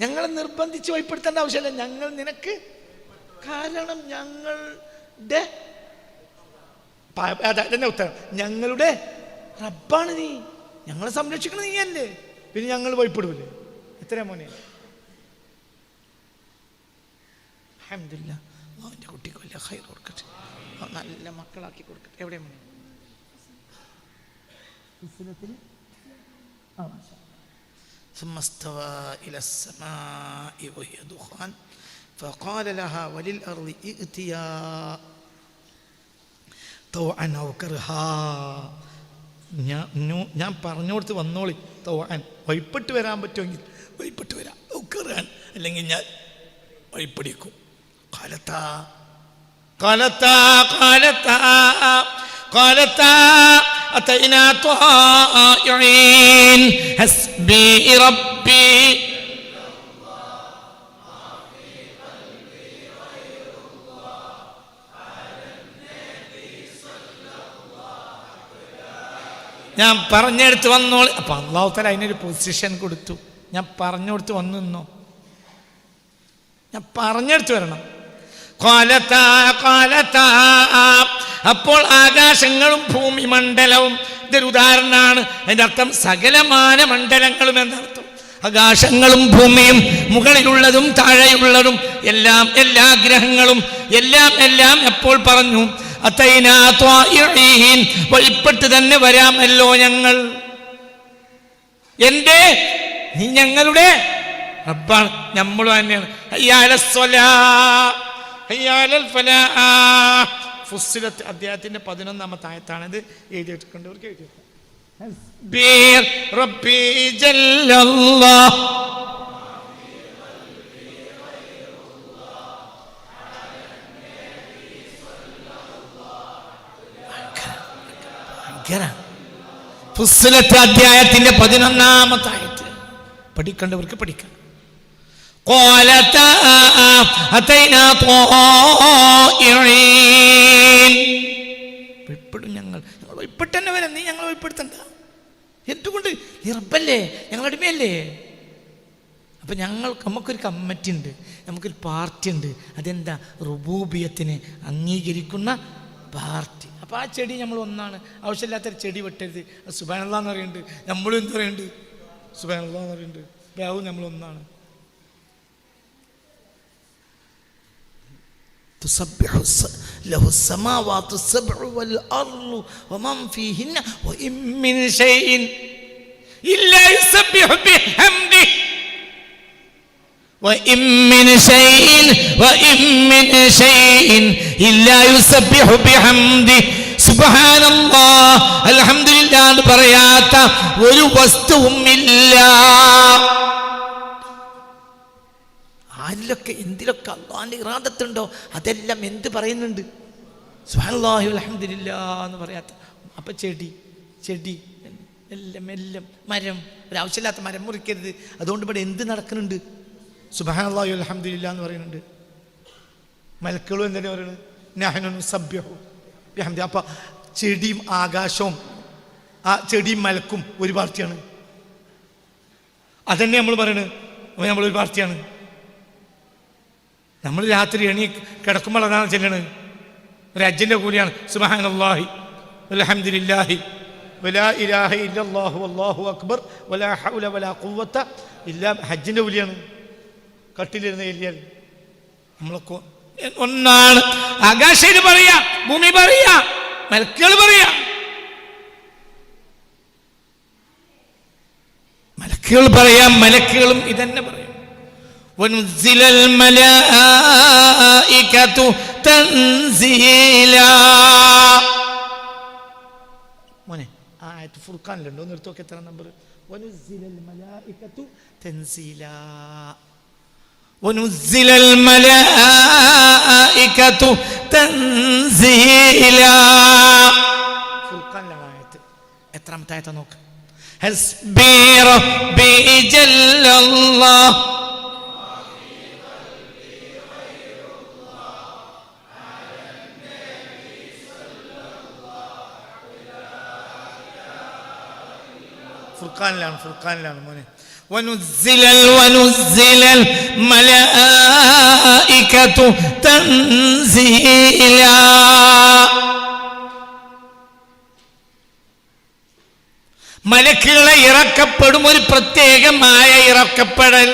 ഞങ്ങളെ നിർബന്ധിച്ച് വഴിപ്പെടുത്തേണ്ട ആവശ്യമില്ല. ഞങ്ങൾ നിനക്ക്, കാരണം ഞങ്ങളുടെ ഉത്തരം, ഞങ്ങളുടെ റബ്ബാണ് നീ, ഞങ്ങളെ സംരക്ഷിക്കണം നീ അല്ലേ, പിന്നെ ഞങ്ങൾ വഴിപ്പെടൂലേ? എത്രയാ മോനെ? അൽഹംദുലില്ലാഹ്, അവൻ്റെ കുട്ടിക്ക് വലിയ ഖൈർ കൊടുക്കട്ടെ, നല്ല മക്കളാക്കി കൊടുക്കട്ടെ. എവിടെ മോനെ? ثم استوى إلى السماء وهي دخان فقال لها وللأرض ائتيا طوعا أو كرها. ഞാൻ പറഞ്ഞോടുത്ത് വന്നോളി. തൗഅൻ, വഴിപ്പെട്ട് വരാൻ പറ്റുമെങ്കിൽ വഴിപ്പെട്ട് വരാം. ഔ കർഹൻ, അല്ലെങ്കിൽ ഞാൻ വഴിപ്പിടിക്കും. قالتا أتينا طائعين حسبي ربي. ഞാൻ പറഞ്ഞെടുത്ത് വന്നോളി. അപ്പൊ അല്ലാഹു തആല അതിനൊരു പൊസിഷൻ കൊടുത്തു. ഞാൻ പറഞ്ഞെടുത്ത് വന്നു നിന്നോ, ഞാൻ പറഞ്ഞെടുത്ത് വരണം. അപ്പോൾ ആകാശങ്ങളും ഭൂമി മണ്ഡലവും, ഇതൊരു ഉദാഹരണമാണ്. അതിൻ്റെ അർത്ഥം സകലമാന മണ്ഡലങ്ങളും എന്നർത്ഥം. ആകാശങ്ങളും ഭൂമിയും, മുകളിലുള്ളതും താഴെയുള്ളതും എല്ലാം, എല്ലാ ഗ്രഹങ്ങളും എല്ലാം എപ്പോൾ പറഞ്ഞു, അതൈനാ ത്വാഇഈൻ, വഴിപ്പെട്ട് തന്നെ വരാമല്ലോ ഞങ്ങൾ. എന്റെ, നീ ഞങ്ങളുടെ റബ്ബാണ്, നമ്മളും തന്നെയാണ്. ഫുസ്സിലത്ത് അധ്യായത്തിന്റെ 11-ാമത്തെ ആയത്താണിത്. എഴുതിയിട്ടുണ്ടവർക്ക് എഴുതിയിട്ടുണ്ട്. ഫുസ്സിലത്ത് അധ്യായത്തിന്റെ 11-ാമത്തെ ആയത്ത് പഠിക്കേണ്ടവർക്ക് പഠിക്കാം. ഞങ്ങൾ വഴിപ്പെട്ടന്നെ വരാം, നീ ഞങ്ങൾ വഴിപ്പെടുത്തണ്ട. എന്തുകൊണ്ട്? നീ റബ്ബല്ലേ, ഞങ്ങൾ അടിമയല്ലേ. അപ്പൊ നമുക്കൊരു കമ്മിറ്റി ഉണ്ട്, നമുക്കൊരു പാർട്ടി ഉണ്ട്. അതെന്താ? റുബൂബിയത്തിനെ അംഗീകരിക്കുന്ന പാർട്ടി. അപ്പൊ ആ ചെടി നമ്മൾ ഒന്നാണ്. ആവശ്യമില്ലാത്തൊരു ചെടി വെട്ടരുത്. സുബ്ഹാനല്ലാഹ് എന്ന് പറയുന്നുണ്ട്, നമ്മളും എന്ത് പറയുന്നുണ്ട്? സുബ്ഹാനല്ലാഹ് എന്ന് പറയുന്നുണ്ട്. ബാവും നമ്മൾ ഒന്നാണ്. تسبح له السماوات السبع والأرض ومن فيهن وإن من شيء إلا يسبح بحمده وإن من شيء إلا يسبح بحمده سبحان الله الحمد لله എന്ന് പറയാത്ത ഒരു വസ്തുവും ഇല്ല. ആരിലൊക്കെ എന്തിലൊക്കെ അല്ലാഹുവിന്റെ ഇറാദത്തുണ്ടോ അതെല്ലാം എന്ത് പറയുന്നുണ്ട്? സുബ്ഹാനല്ലാഹി വൽഹംദുലില്ലാഹ് എന്ന് പറയാത്ത. അപ്പം ചെടി എല്ലാം മരം, ഒരാവശ്യമില്ലാത്ത മരം മുറിക്കരുത്. അതുകൊണ്ട് ഇവിടെ എന്ത് നടക്കുന്നുണ്ട്? സുബ്ഹാനല്ലാഹി വൽഹംദുലില്ലാഹ് എന്ന് പറയുന്നുണ്ട്. മലക്കുകളും എന്തിനാ പറയുന്നത്? നഹ്നു നുസബ്ബിഹു ബിഹംദി. അപ്പം ചെടിയും ആകാശവും ആ ചെടിയും മലക്കും ഒരു പാർട്ടിയാണ്. അതന്നെ നമ്മൾ പറയണത്. അപ്പോൾ നമ്മളൊരു പാർട്ടിയാണ്. നമ്മൾ രാത്രി കിടക്കുമ്പോൾ അതാണ് ചെല്ലണത്. ഒരു ഹജ്ജിൻ്റെ കൂലിയാണ് സുബ്ഹാനല്ലാഹി വൽഹംദുലില്ലാഹി വലാ ഇലാഹ ഇല്ലല്ലാഹു വല്ലാഹു അക്ബർ വലാ ഹൗല വലാ ഖുവത ഇല്ലാ. ഹജ്ജിൻ്റെ കൂലിയാണ്. കട്ടിലിരുന്ന് എല്ലിയാൽ നമ്മളൊക്കെ ഒന്നാണ്. ആകാശയിൽ പറയാ, ഭൂമി പറയാ, മലക്കുകൾ പറയാ. മലക്കുകൾ പറയാം, മലക്കുകളും ഇതന്നെ പറയും. വനുസ്സിലൽ മലായികതു തൻസീലാ. മോനെ ആ ആയത്ത് ഫുർഖാനിലുണ്ട്, ഒന്ന് എടുത്തു നോക്കി എത്ര നമ്പർ? വനുസ്സിലൽ മലായികതു തൻസീലാ. വനുസ്സിലൽ മലായികതു തൻസീലാ. ഫുർഖാനിലാണ് ആയത്ത്. എത്രാമത്തെ ആയത്താ നോക്ക്. ഹസ്ബി റബ്ബി ജല്ലല്ലാഹ് ഫുർഖാനിലാണ് മോനെ. വനുസ്സിലൽ മലായികതു തൻസീലാ. മലക്കുകളെ ഇറക്കപ്പെടും, ഒരു പ്രത്യേകമായ ഇറക്കപ്പെടൽ.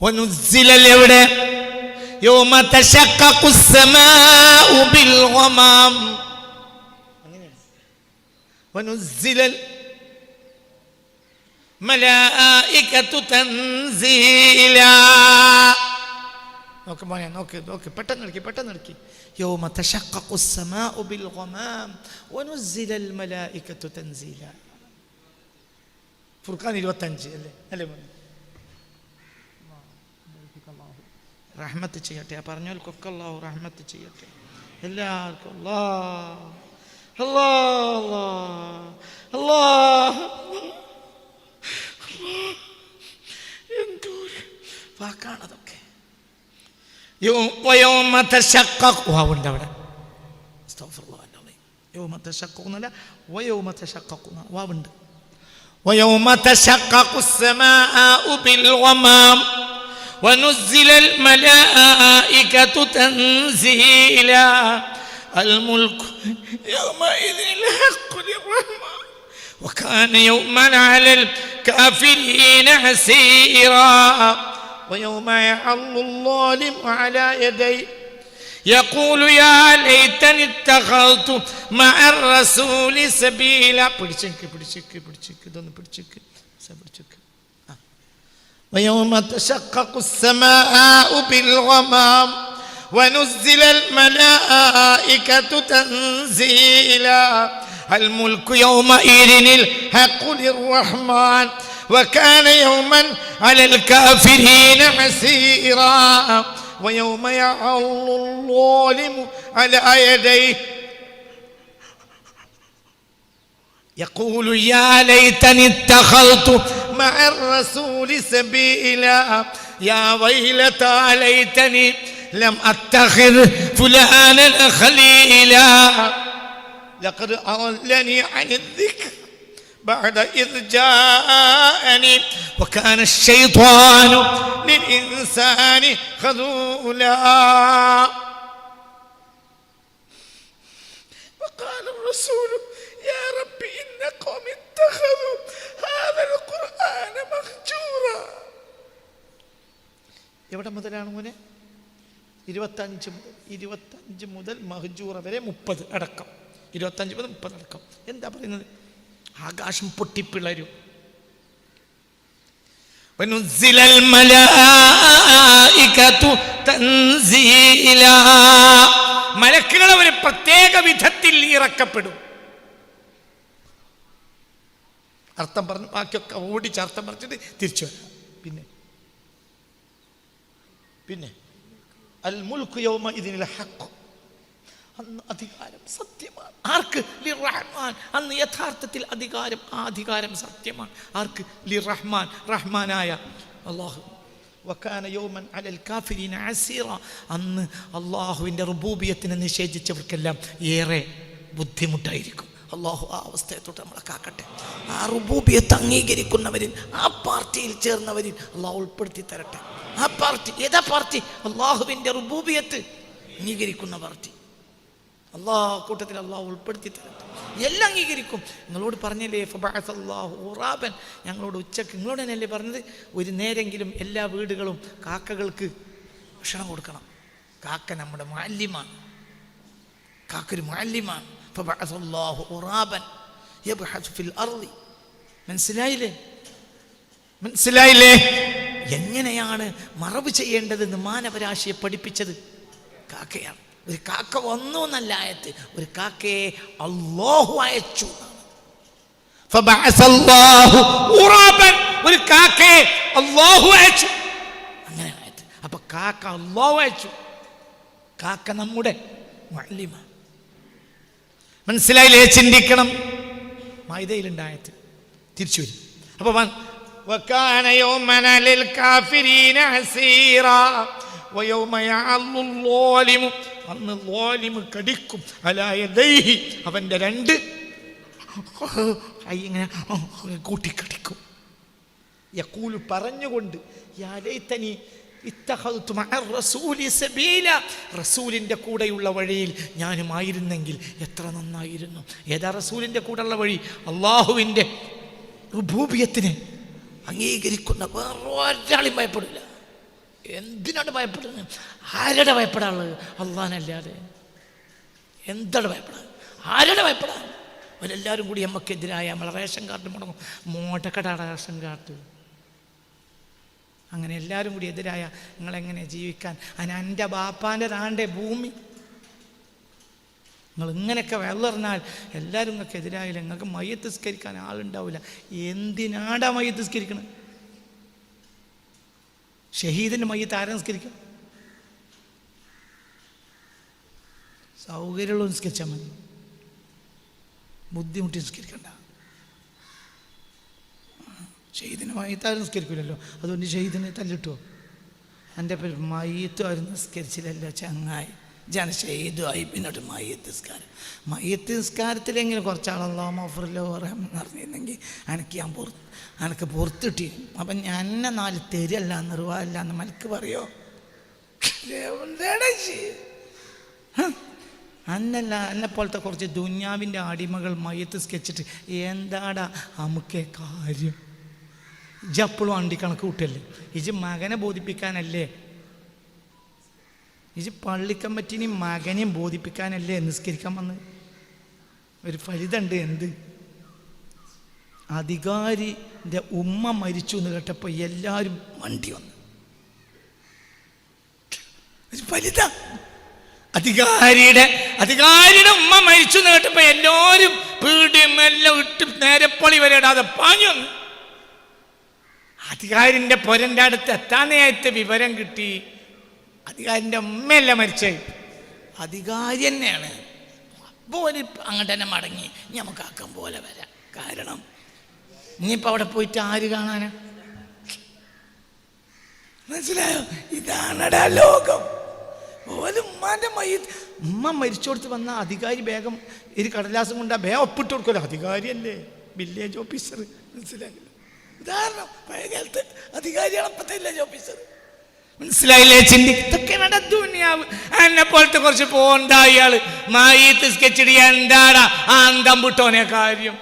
വനുസ്സിലൽ എവിടെ? യൗമ തശഖഖുസ് സമാഉ ബിൽ ഗമാം. വനുസ്സിലൽ മലായികതു തൻസീലാ. നോക്ക് മോനെ, നോക്ക് പെട്ടെന്ന് എടുക്കി. യൗമ തശഖഖുസ് സമാഉ ബിൽ ഗമാം വനുസ്സിലൽ മലായികതു തൻസീലാ. ഫുർഖാൻ 25 അല്ലേ മോനെ? റഹ്മത്ത് ചെയ്യട്ടെ. ആ പറഞ്ഞവർക്കൊക്കെ അല്ലാഹു റഹ്മത്ത് ചെയ്യട്ടെ. എല്ലാവർക്കും അല്ലാഹ് എന്തോ വാക്കാണതൊക്കെ. യൗമ തശഖഖു വാവുണ്ട് അവിടെ. അസ്തഗ്ഫിറുല്ലാഹ്. യൗമ തശഖഖു എന്നല്ല, വയൗമ തശഖഖു വാവുണ്ട്. വയൗമ തശഖഖുസ് സമാഉ ബിൽ ഗമാം വനുസ്സിലൽ മലായികതു തൻസീലാ. الملك يومئذ الحق للرحمن وكان يوما على الكافرين عسيرا. ويوم يعض الظالم على يديه يقول يا ليتني اتخذت مع الرسول سبيلا. ويوم تشقق السماء بالغمام ونزل الملائكة تنزيلا. الملك يومئذ الحق للرحمن وكان يوما على الكافرين عسيرا. ويوم يعض الظالم على يديه يقول يا ليتني اتخذت مع الرسول سبيلا. يا ويلتى ليتني لم أتخذ فلانا خليلا لقد أضلني عن الذكر بعد إذ جاءني وكان الشيطان للإنسان خذولا. وقال الرسول يا رب إن قوم اتخذوا هذا القرآن مهجورا. എവിടെ മുതലാണ് മോനെ? 25 മുതൽ മഹ്ജൂറ വരെ 30 അടക്കം. 25 മുതൽ 30 അടക്കം. എന്താ പറയുന്നത്? ആകാശം പൊട്ടിപ്പിളരും. വനുസ്സിലൽ മലായികതു തൻസീലാ. മലക്കുകൾ ഒരു പ്രത്യേക വിധത്തിൽ ഇറക്കപ്പെടും. അർത്ഥം പറഞ്ഞു, ബാക്കിയൊക്കെ ഓടിച്ച് അർത്ഥം പറഞ്ഞിട്ട് തിരിച്ചു വരാം. പിന്നെ അൽ മുൽക്കു യൗമഇദിനിൽ ഹഖ്. അന്ന് അധികാരം സത്യമാണ്. ആർക്ക്? ലിർ-റഹ്മാൻ. അന്ന് യഥാർത്ഥത്തിൽ അധികാരം സത്യമാണ്. ആർക്ക്? ലിർ-റഹ്മാൻ, റഹ്മാനായ അല്ലാഹു. വകാന യൗമൻ അലൽ കാഫിരീന അസീറ. അന്ന് അല്ലാഹുവിൻ്റെ റുബൂബിയത്തിനെ നിഷേധിച്ചവർക്കെല്ലാം ഏറെ ബുദ്ധിമുട്ടായിരിക്കും. അല്ലാഹു ആ അവസ്ഥയെ തൊട്ട് നമ്മളെ കാക്കട്ടെ. ആ റുബൂബിയത്ത് അംഗീകരിക്കുന്നവരിൽ, ആ പാർട്ടിയിൽ ചേർന്നവരിൽ അല്ലാഹു ഉൾപ്പെടുത്തി തരട്ടെ. ആ പാർട്ടി ഏതാ പാർട്ടി? അല്ലാഹുവിൻ്റെ റുബൂബിയത്ത് അംഗീകരിക്കുന്ന പാർട്ടി. കൂട്ടത്തിൽ അള്ളാഹു ഉൾപ്പെടുത്തി തരട്ടെ. എല്ലാം അംഗീകരിക്കും. നിങ്ങളോട് പറഞ്ഞല്ലേ ഫബഅസല്ലാഹു ഖുറാബൻ, ഞങ്ങളോട് ഉച്ചക്ക് നിങ്ങളോട് തന്നെയല്ലേ പറഞ്ഞത്, ഒരു നേരെങ്കിലും എല്ലാ വീടുകളും കാക്കകൾക്ക് ഭക്ഷണം കൊടുക്കണം. കാക്ക നമ്മുടെ മുഅല്ലിമാണ്. കാക്കൊരു മുഅല്ലിമാണ്. ഫബഅസല്ലാഹു ഖുറാബൻ യബ്ഹസു ഫിൽ അർളി. മനസ്സിലായില്ലേ? എങ്ങനെയാണ് മറവ് ചെയ്യേണ്ടതെന്ന് മാനവരാശിയെ പഠിപ്പിച്ചത് കാക്കയാണ്. ഒരു കാക്ക വന്നു എന്നല്ല ആയത്ത്, ഒരു കാക്കയെ അല്ലാഹു അയച്ചു. ഒരു കാക്കയെ അല്ലാഹു അയച്ചു, അങ്ങനെ ആയത്ത്. അപ്പൊ കാക്ക അല്ലാഹു അയച്ചു. കാക്ക നമ്മുടെ മുഅല്ലിമാണ്. മനസ്സിലായില്ലേ? ചിന്തിക്കണം. മാഇദയിലുണ്ടായത് തിരിച്ചു വരും. അപ്പൊ വകാന യൗമൻ അലൽ കാഫിരീന അസീറാ വയൗമ യഅല്ലു ളാലിമു. അന്ന് ളാലിമ് കടിക്കും അലാ യദൈഹി, അവൻ്റെ രണ്ട് കൈ ഇങ്ങനെ കൂട്ടിക്കടിക്കും. യഖൂലു, പറഞ്ഞുകൊണ്ട്, യാ ലൈതനി ഇത്തഖൽതു മഅ റസൂലി സബീല, റസൂലിൻ്റെ കൂടെയുള്ള വഴിയിൽ ഞാനുമായിരുന്നെങ്കിൽ എത്ര നന്നായിരുന്നു. ഏതാ റസൂലിൻ്റെ കൂടെയുള്ള വഴി? അള്ളാഹുവിൻ്റെ റുബൂബിയത്തിനെ അംഗീകരിക്കുന്ന വേറൊരാളും ഭയപ്പെടില്ല. എന്തിനാണ് ഭയപ്പെടുന്നത്? ആരുടെ ഭയപ്പെടാനുള്ളത്? അള്ളാഹനല്ലാതെ. എന്താണ് ഭയപ്പെടാൻ? ആരുടെ ഭയപ്പെടാൻ? അവരെല്ലാവരും കൂടി നമുക്കെതിരായ നമ്മളെ റേഷൻ കാർഡ് മുടങ്ങും. മോട്ടക്കട റേഷൻ കാർഡ്, അങ്ങനെ എല്ലാവരും കൂടി എതിരായ നിങ്ങളെങ്ങനെ ജീവിക്കാൻ? അതിന് എൻ്റെ ബാപ്പാൻ്റെ താണ്ടെ ഭൂമി. നിങ്ങൾ ഇങ്ങനെയൊക്കെ വെള്ളറിഞ്ഞാൽ എല്ലാവരും നിങ്ങൾക്ക് എതിരായില്ല. നിങ്ങൾക്ക് മയ്യത്ത് നിസ്കരിക്കാൻ ആളുണ്ടാവില്ല. എന്തിനാടാ മയ്യത്ത് നിസ്കരിക്കണം? ഷഹീദിൻ്റെ മയ്യത്ത് ആരെ നിസ്കരിക്കും? സൗകര്യമുള്ള നിസ്കരിച്ചാൽ മതി, ബുദ്ധിമുട്ടി നിസ്കരിക്കണ്ട. ഷഹീദിന് മയ്യത്ത് ആരും നിസ്കരിക്കില്ലല്ലോ, അതുകൊണ്ട് ഷഹീദിനെ തല്ലിട്ടോ? എൻ്റെ പേര് മയ്യത്തും ആരും നിസ്കരിച്ചില്ലല്ലോ ചങ്ങായി. ജന ഷഹീദുമായി പിന്നോട്ട് മയ്യത്ത് നിസ്കാരം. മയ്യത്ത് നിസ്കാരത്തിലെങ്കിലും കുറച്ചാളല്ലോ മഫറിലോ പറയാമെന്ന് അറിഞ്ഞിരുന്നെങ്കിൽ എനിക്ക് പുറത്തിട്ടി. അപ്പം ഞാൻ എന്നെ 4 തരില്ല നിർവാഹമില്ല എന്ന് മലക്ക് പറയോ? അന്നല്ല, എന്നെപ്പോലത്തെ കുറച്ച് ദുന്യാവിൻ്റെ അടിമകൾ മയ്യത്ത് സ്കെച്ചിട്ട് എന്താടാ നമുക്കേ കാര്യം? ഇജപ്പോഴും അണ്ടി കണക്ക് കൂട്ടല്ലേ? ഇജ് മകനെ ബോധിപ്പിക്കാനല്ലേ? ഇജ് പള്ളിക്കമ്പറ്റിനെയും മകനെയും ബോധിപ്പിക്കാനല്ലേ നിസ്കരിക്കാൻ വന്ന്? ഒരു ഫലിതണ്ട്. എന്ത്? അധികാരിൻ്റെ ഉമ്മ മരിച്ചു എന്ന് കേട്ടപ്പോൾ എല്ലാവരും വണ്ടി വന്നു. ഒരു ഫലിത. അധികാരിയുടെ ഉമ്മ മരിച്ചു എന്ന് കേട്ടപ്പോൾ എല്ലാവരും പീടിയും എല്ലാം ഇട്ട് നേരപ്പളി വരെ ഇടാതെ പാഞ്ഞു വന്നു. അധികാരിൻ്റെ പൊരൻ്റെ അടുത്ത് എത്താനായിട്ട് വിവരം കിട്ടി. അധികാരിൻ്റെ ഉമ്മയല്ല മരിച്ചേ, അധികാരി തന്നെയാണ്. അപ്പോൾ അങ്ങോട്ട് തന്നെ മടങ്ങി, നമുക്ക് ആക്കം പോലെ വരാം. കാരണം ഇനിയിപ്പോൾ അവിടെ പോയിട്ട് ആര് കാണാനാ? മനസ്സിലായോ? ഇതാണടാ ലോകം. ഓല് ഉമ്മാൻ്റെ ഉമ്മ മരിച്ചോടുത്ത് വന്ന അധികാരി വേഗം ഒരു കടലാസം കൊണ്ട് വേഗം ഒപ്പിട്ട് കൊടുക്കുമല്ലോ. അധികാരിയല്ലേ, വില്ലേജ് ഓഫീസർ. മനസ്സിലായില്ല? ഉദാഹരണം, പഴയ കാലത്ത് അധികാരിയാണ്, അപ്പത്തെ വില്ലേജ് ഓഫീസർ. മനസ്സിലായില്ലേ? ചിന്തിക്കൊക്കെയാണ് ദുനിയാവ്. എന്നെ പോലത്തെ കുറച്ച് പോണ്ട ഇയാള് മയ്യത്ത് സ്കെച്ചിടി എന്താടാ അന്തം വിട്ടോനെ കാര്യം?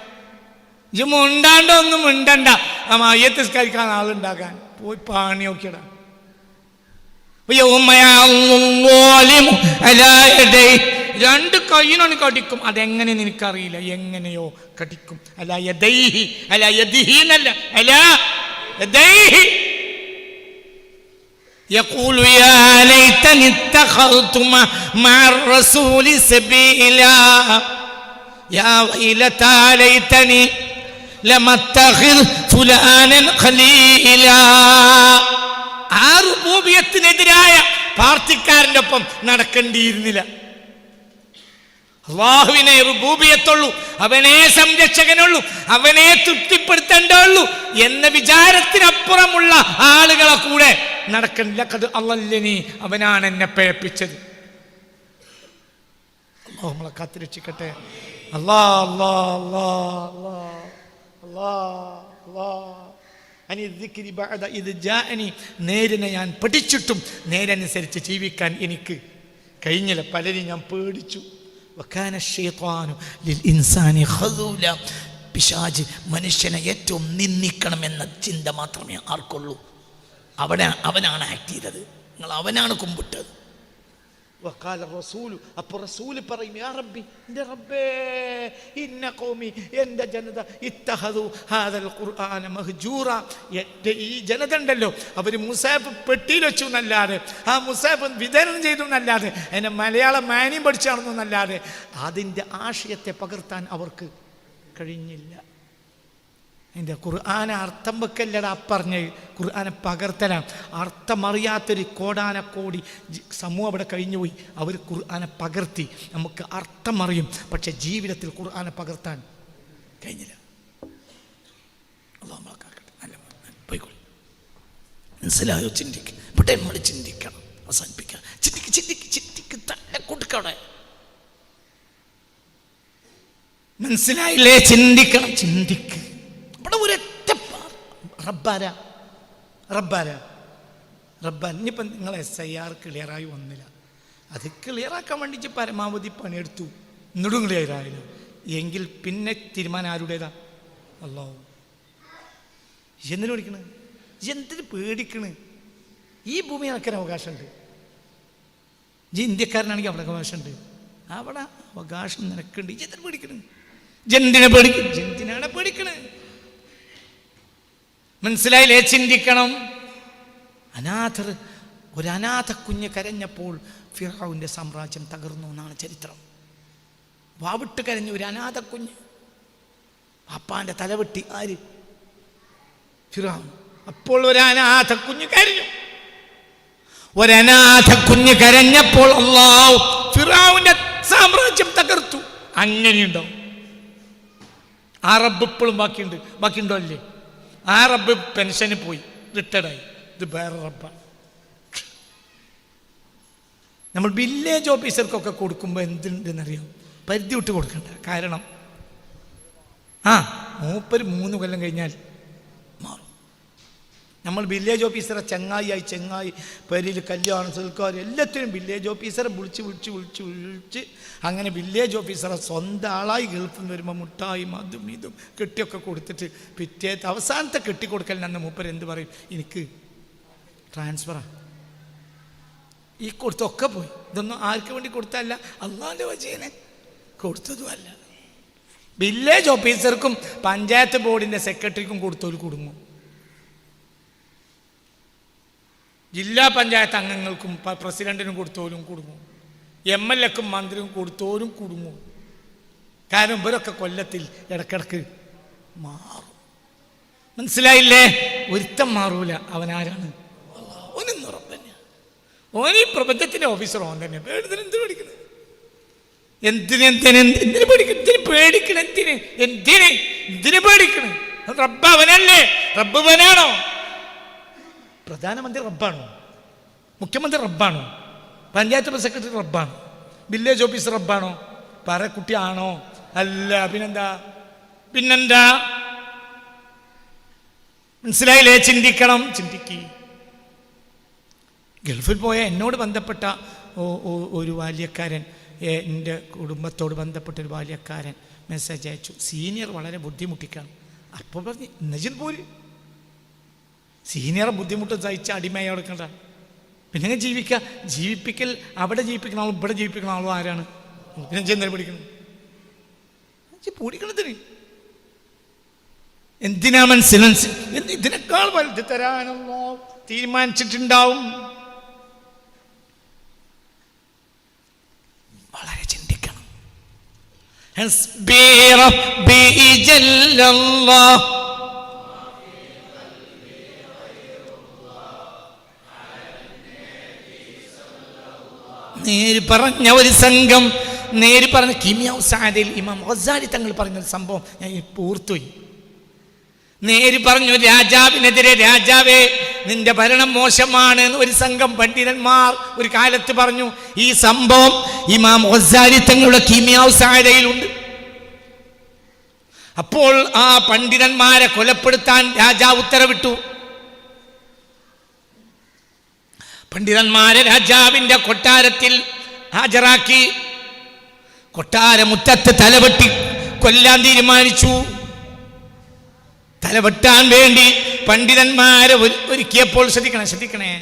ഇജ് മുണ്ടാണ്ടൊന്നും മിണ്ടണ്ട. ആ മയ്യത്ത് സ്കരിക്കാൻ ആളുണ്ടാക്കാൻ പോയി പാണി നോക്കിയടാ. രണ്ട് കയ്യിനോട് കടിക്കും. അതെങ്ങനെ നിനക്കറിയില്ല, എങ്ങനെയോ കടിക്കും. അല്ല യദൈഹി, അല്ല യദിഹി എന്നല്ല, അല്ല യദൈഹി. يقول يا ليتني اتخذت مع الرسول سبيلا يا ويلتى ليتني لم اتخذ فلانا خليلا. ആ റുബൂബിയത്തിനെതിരായ പാർട്ടിക്കാരൻ്റെ ഒപ്പം നടക്കേണ്ടിയിരുന്നില്ല. അള്ളാഹുവിനെ റുബൂബിയത്തുള്ളൂ, അവനെ സംരക്ഷകനുള്ളൂ, അവനെ തൃപ്തിപ്പെടുത്തേണ്ടുള്ളൂ എന്ന വിചാരത്തിനപ്പുറമുള്ള ആളുകളെ കൂടെ നടക്കണില്ല. കത് അള്ളല്ലനി, അവനാണ് എന്നെ പേപ്പിച്ചത്. അള്ളാഹു നമ്മളെ കാത്തിരക്ഷിക്കട്ടെ. അല്ലാ അല്ലാ അല്ലാ അല്ലാ അല്ലാ അല്ലാ നേരിനെ ഞാൻ പഠിച്ചിട്ടും നേരനുസരിച്ച് ജീവിക്കാൻ എനിക്ക് കഴിഞ്ഞില്ല. പലരും ഞാൻ പേടിച്ചു. പിശാച് മനുഷ്യനെ ഏറ്റവും നിന്ദിക്കണമെന്ന ചിന്ത മാത്രമേ ആർക്കുള്ളൂ. അവനാണ് ആക്ട് ചെയ്തത്, നിങ്ങൾ അവനാണ് കുമ്പിട്ടത്. അപ്പോൾ റസൂല് പറയും, യാ റബ്ബി, എൻ്റെ റബ്ബേ, ഇന്ന ഖൗമി, എൻ്റെ ജനത ഇത്തഖദു ഹാദൽ ഖുർആന മഹ്ജൂറ, എൻ്റെ ഈ ജനത ഉണ്ടല്ലോ, അവർ മുസാഫ് പെട്ടിയിൽ വെച്ചു എന്നല്ലാതെ, ആ മുസാഫ് വിതരണം ചെയ്തു എന്നല്ലാതെ, എന്നെ മലയാളം മാനിയും പഠിച്ചാണെന്നു എന്നല്ലാതെ അതിൻ്റെ ആശയത്തെ പകർത്താൻ അവർക്ക് കഴിഞ്ഞില്ല. എൻ്റെ ഖുർആനെ അർത്ഥം വെക്കല്ലടാ പറഞ്ഞ്, ഖുർആനെ പകർത്തലാണ്. അർത്ഥമറിയാത്തൊരു കോടാനക്കോടി സമൂഹം അവിടെ കഴിഞ്ഞുപോയി. അവർ ഖുർആനെ പകർത്തി, നമുക്ക് അർത്ഥമറിയും, പക്ഷെ ജീവിതത്തിൽ ഖുർആനെ പകർത്താൻ കഴിഞ്ഞില്ല. അല്ലാഹു കാക്കട്ടെ. നല്ല പോയിക്കോളൂ. മനസ്സിലായോ? ചിന്തിക്കുക. ഇവിടെ നമ്മൾ ചിന്തിക്കണം. അവസാനിപ്പിക്കുക. ചിന്തിക്ക് തന്നെ കൊടുക്കവിടെ. മനസ്സിലായില്ലേ? ചിന്തിക്കണം. ചിന്തിക്ക്. ഇവിടെ ഒരൊറ്റ റബ്ബാൻ. ഇനിയിപ്പം നിങ്ങൾ SIR ക്ലിയറായി വന്നില്ല. അത് ക്ലിയറാക്കാൻ വേണ്ടിയിട്ട് പരമാവധി പണിയെടുത്തു, എന്നിട്ടും ക്ലിയറായില്ല എങ്കിൽ പിന്നെ തീരുമാനം ആരുടേതാ? അല്ലാഹു. എന്തിനു പഠിക്കണ്? എന്തിനു പേടിക്കണ്? ഈ ഭൂമി നടക്കാൻ അവകാശമുണ്ട്. ഇന്ത്യക്കാരനാണെങ്കിൽ അവിടെ അവകാശമുണ്ട്. അവിടെ അവകാശം നിനക്കുണ്ട്. എന്തിനു പേടിക്കണ്? എന്തിനാണ് പേടിക്കണ്? മനസ്സിലായില്ലേ? ചിന്തിക്കണം. ഒരു അനാഥ കുഞ്ഞ് കരഞ്ഞപ്പോൾ ഫിർഔന്റെ സാമ്രാജ്യം തകർന്നു എന്നാണ് ചരിത്രം. വാവിട്ട് കരഞ്ഞു ഒരു അനാഥ കുഞ്ഞ്. അപ്പാന്റെ തലവെട്ടി ആര്? ഫിർഔൻ. അപ്പോൾ ഒരു അനാഥ കുഞ്ഞ് കരഞ്ഞു. ഒരനാഥ കുഞ്ഞ് കരഞ്ഞപ്പോൾ അല്ലാഹു ഫിർഔന്റെ സാമ്രാജ്യം തകർത്തു. അങ്ങനെയുണ്ടോ? ആ റബ്ബ് ഇപ്പോഴും ബാക്കിയുണ്ടോ? അല്ലേ? ആ റബ്ബ് പെൻഷന് പോയി, റിട്ടയർഡായി. ഇത് വേറെ റബ്ബാണ്. നമ്മൾ വില്ലേജ് ഓഫീസർക്കൊക്കെ കൊടുക്കുമ്പോൾ എന്തുണ്ടെന്നറിയാം? പരിധി വിട്ട് കൊടുക്കണ്ട. കാരണം മൂപ്പര് 3 കൊല്ലം കഴിഞ്ഞാൽ മാറും. നമ്മൾ വില്ലേജ് ഓഫീസറെ ചങ്ങായി പേരിൽ കല്യാണം സൽക്കാരം എല്ലാത്തിനും വില്ലേജ് ഓഫീസറെ വിളിച്ച് അങ്ങനെ വില്ലേജ് ഓഫീസറെ സ്വന്തം ആളായി ഗൾഫിൽ നിന്ന് വരുമ്പോൾ മുട്ടായും അതും ഇതും കെട്ടിയൊക്കെ കൊടുത്തിട്ട് പിറ്റേത്തെ അവസാനത്തെ കെട്ടിക്കൊടുക്കലിന് മൂപ്പർ എന്ത് പറയും? എനിക്ക് ട്രാൻസ്ഫറാ. ഈ കൊടുത്തൊക്കെ പോയി. ഇതൊന്നും ആർക്ക് വേണ്ടി കൊടുത്തല്ല, അള്ളാന്റെ വജീനെ കൊടുത്തതുമല്ല. വില്ലേജ് ഓഫീസർക്കും പഞ്ചായത്ത് ബോർഡിൻ്റെ സെക്രട്ടറിക്കും കൊടുത്തോലും കുടുങ്ങും. ജില്ലാ പഞ്ചായത്ത് അംഗങ്ങൾക്കും പ്രസിഡന്റിനും കൊടുത്തോലും കുടുങ്ങും. MLAക്കും മന്ത്രിയും കൊടുത്തോലും കുടുങ്ങും. കാരണം ഇവരൊക്കെ കൊല്ലത്തിൽ ഇടക്കിടക്ക് മാറും. മനസ്സിലായില്ലേ? ഒരുത്തം മാറൂല. അവനാരാണ്? ഓനൊന്നും ഉറപ്പന്നെ. ഓനീ പ്രപഞ്ചത്തിന്റെ ഓഫീസർ ഓൻ തന്നെ. എന്തിനു പഠിക്കുന്നത്? എന്തിനു പേടിക്കണം? എന്തിനു പേടിക്കണം? റബ്ബ് അവനല്ലേ? റബ്ബ് അവനാണോ? പ്രധാനമന്ത്രി റബ്ബാണോ? മുഖ്യമന്ത്രി റബ്ബാണോ? പഞ്ചായത്ത് സെക്രട്ടറി റബ്ബാണോ? വില്ലേജ് ഓഫീസർ റബ്ബാണോ? പറക്കുട്ടിയാണോ? അല്ല. പിന്നെന്താ? മനസ്സിലായില്ലേ? ചിന്തിക്കണം. ഗൾഫിൽ പോയ എന്നോട് ബന്ധപ്പെട്ട ഒരു ബാല്യക്കാരൻ, എൻ്റെ കുടുംബത്തോട് ബന്ധപ്പെട്ട ഒരു ബാല്യക്കാരൻ മെസ്സേജ് അയച്ചു. സീനിയർ വളരെ ബുദ്ധിമുട്ടിക്കാണ്. അപ്പോൾ പറഞ്ഞു, നജിൽ പോര്. സീനിയറെ ബുദ്ധിമുട്ട് സഹിച്ച് അടിമയായി എടുക്കണ്ട. പിന്നെ ജീവിപ്പിക്കൽ അവിടെ ജീവിപ്പിക്കുന്ന ആളും ഇവിടെ ജീവിപ്പിക്കുന്ന ആളും ആരാണ്? പിന്നെ ചെന്നൽ പിടിക്കണം. പൂടിക്കണത്തിന് എന്തിനാ? മനസ്സിലായി? ഇതിനേക്കാൾ വലുത് തരാനല്ലോ തീരുമാനിച്ചിട്ടുണ്ടാവും. വളരെ ചിന്തിക്കണം. നേര് പറഞ്ഞ ഒരു സംഘം നേര് പറഞ്ഞ കീമിയാവ് സാദയിൽ ഇമാം ഗസാലി തങ്ങൾ പറഞ്ഞൊരു സംഭവം ഞാൻ പൂർത്തുപോയി. നേര് പറഞ്ഞു, രാജാവിനെതിരെ രാജാവേ നിന്റെ ഭരണം മോശമാണ് എന്ന് ഒരു സംഘം പണ്ഡിതന്മാർ ഒരു കാലത്ത് പറഞ്ഞു. ഈ സംഭവം ഇമാം ഗസാലി തങ്ങളുടെ കീമിയാവ് സാദയിലുണ്ട്. അപ്പോൾ ആ പണ്ഡിതന്മാരെ കൊലപ്പെടുത്താൻ രാജാവ് ഉത്തരവിട്ടു. പണ്ഡിതന്മാരെ രാജാവിന്റെ കൊട്ടാരത്തിൽ ഹാജരാക്കി. കൊട്ടാരമുറ്റത്ത് തലവെട്ടി കൊല്ലാൻ തീരുമാനിച്ചു. തലവെട്ടാൻ വേണ്ടി പണ്ഡിതന്മാരെ ഒരുക്കിയപ്പോൾ ശ്രദ്ധിക്കണേ,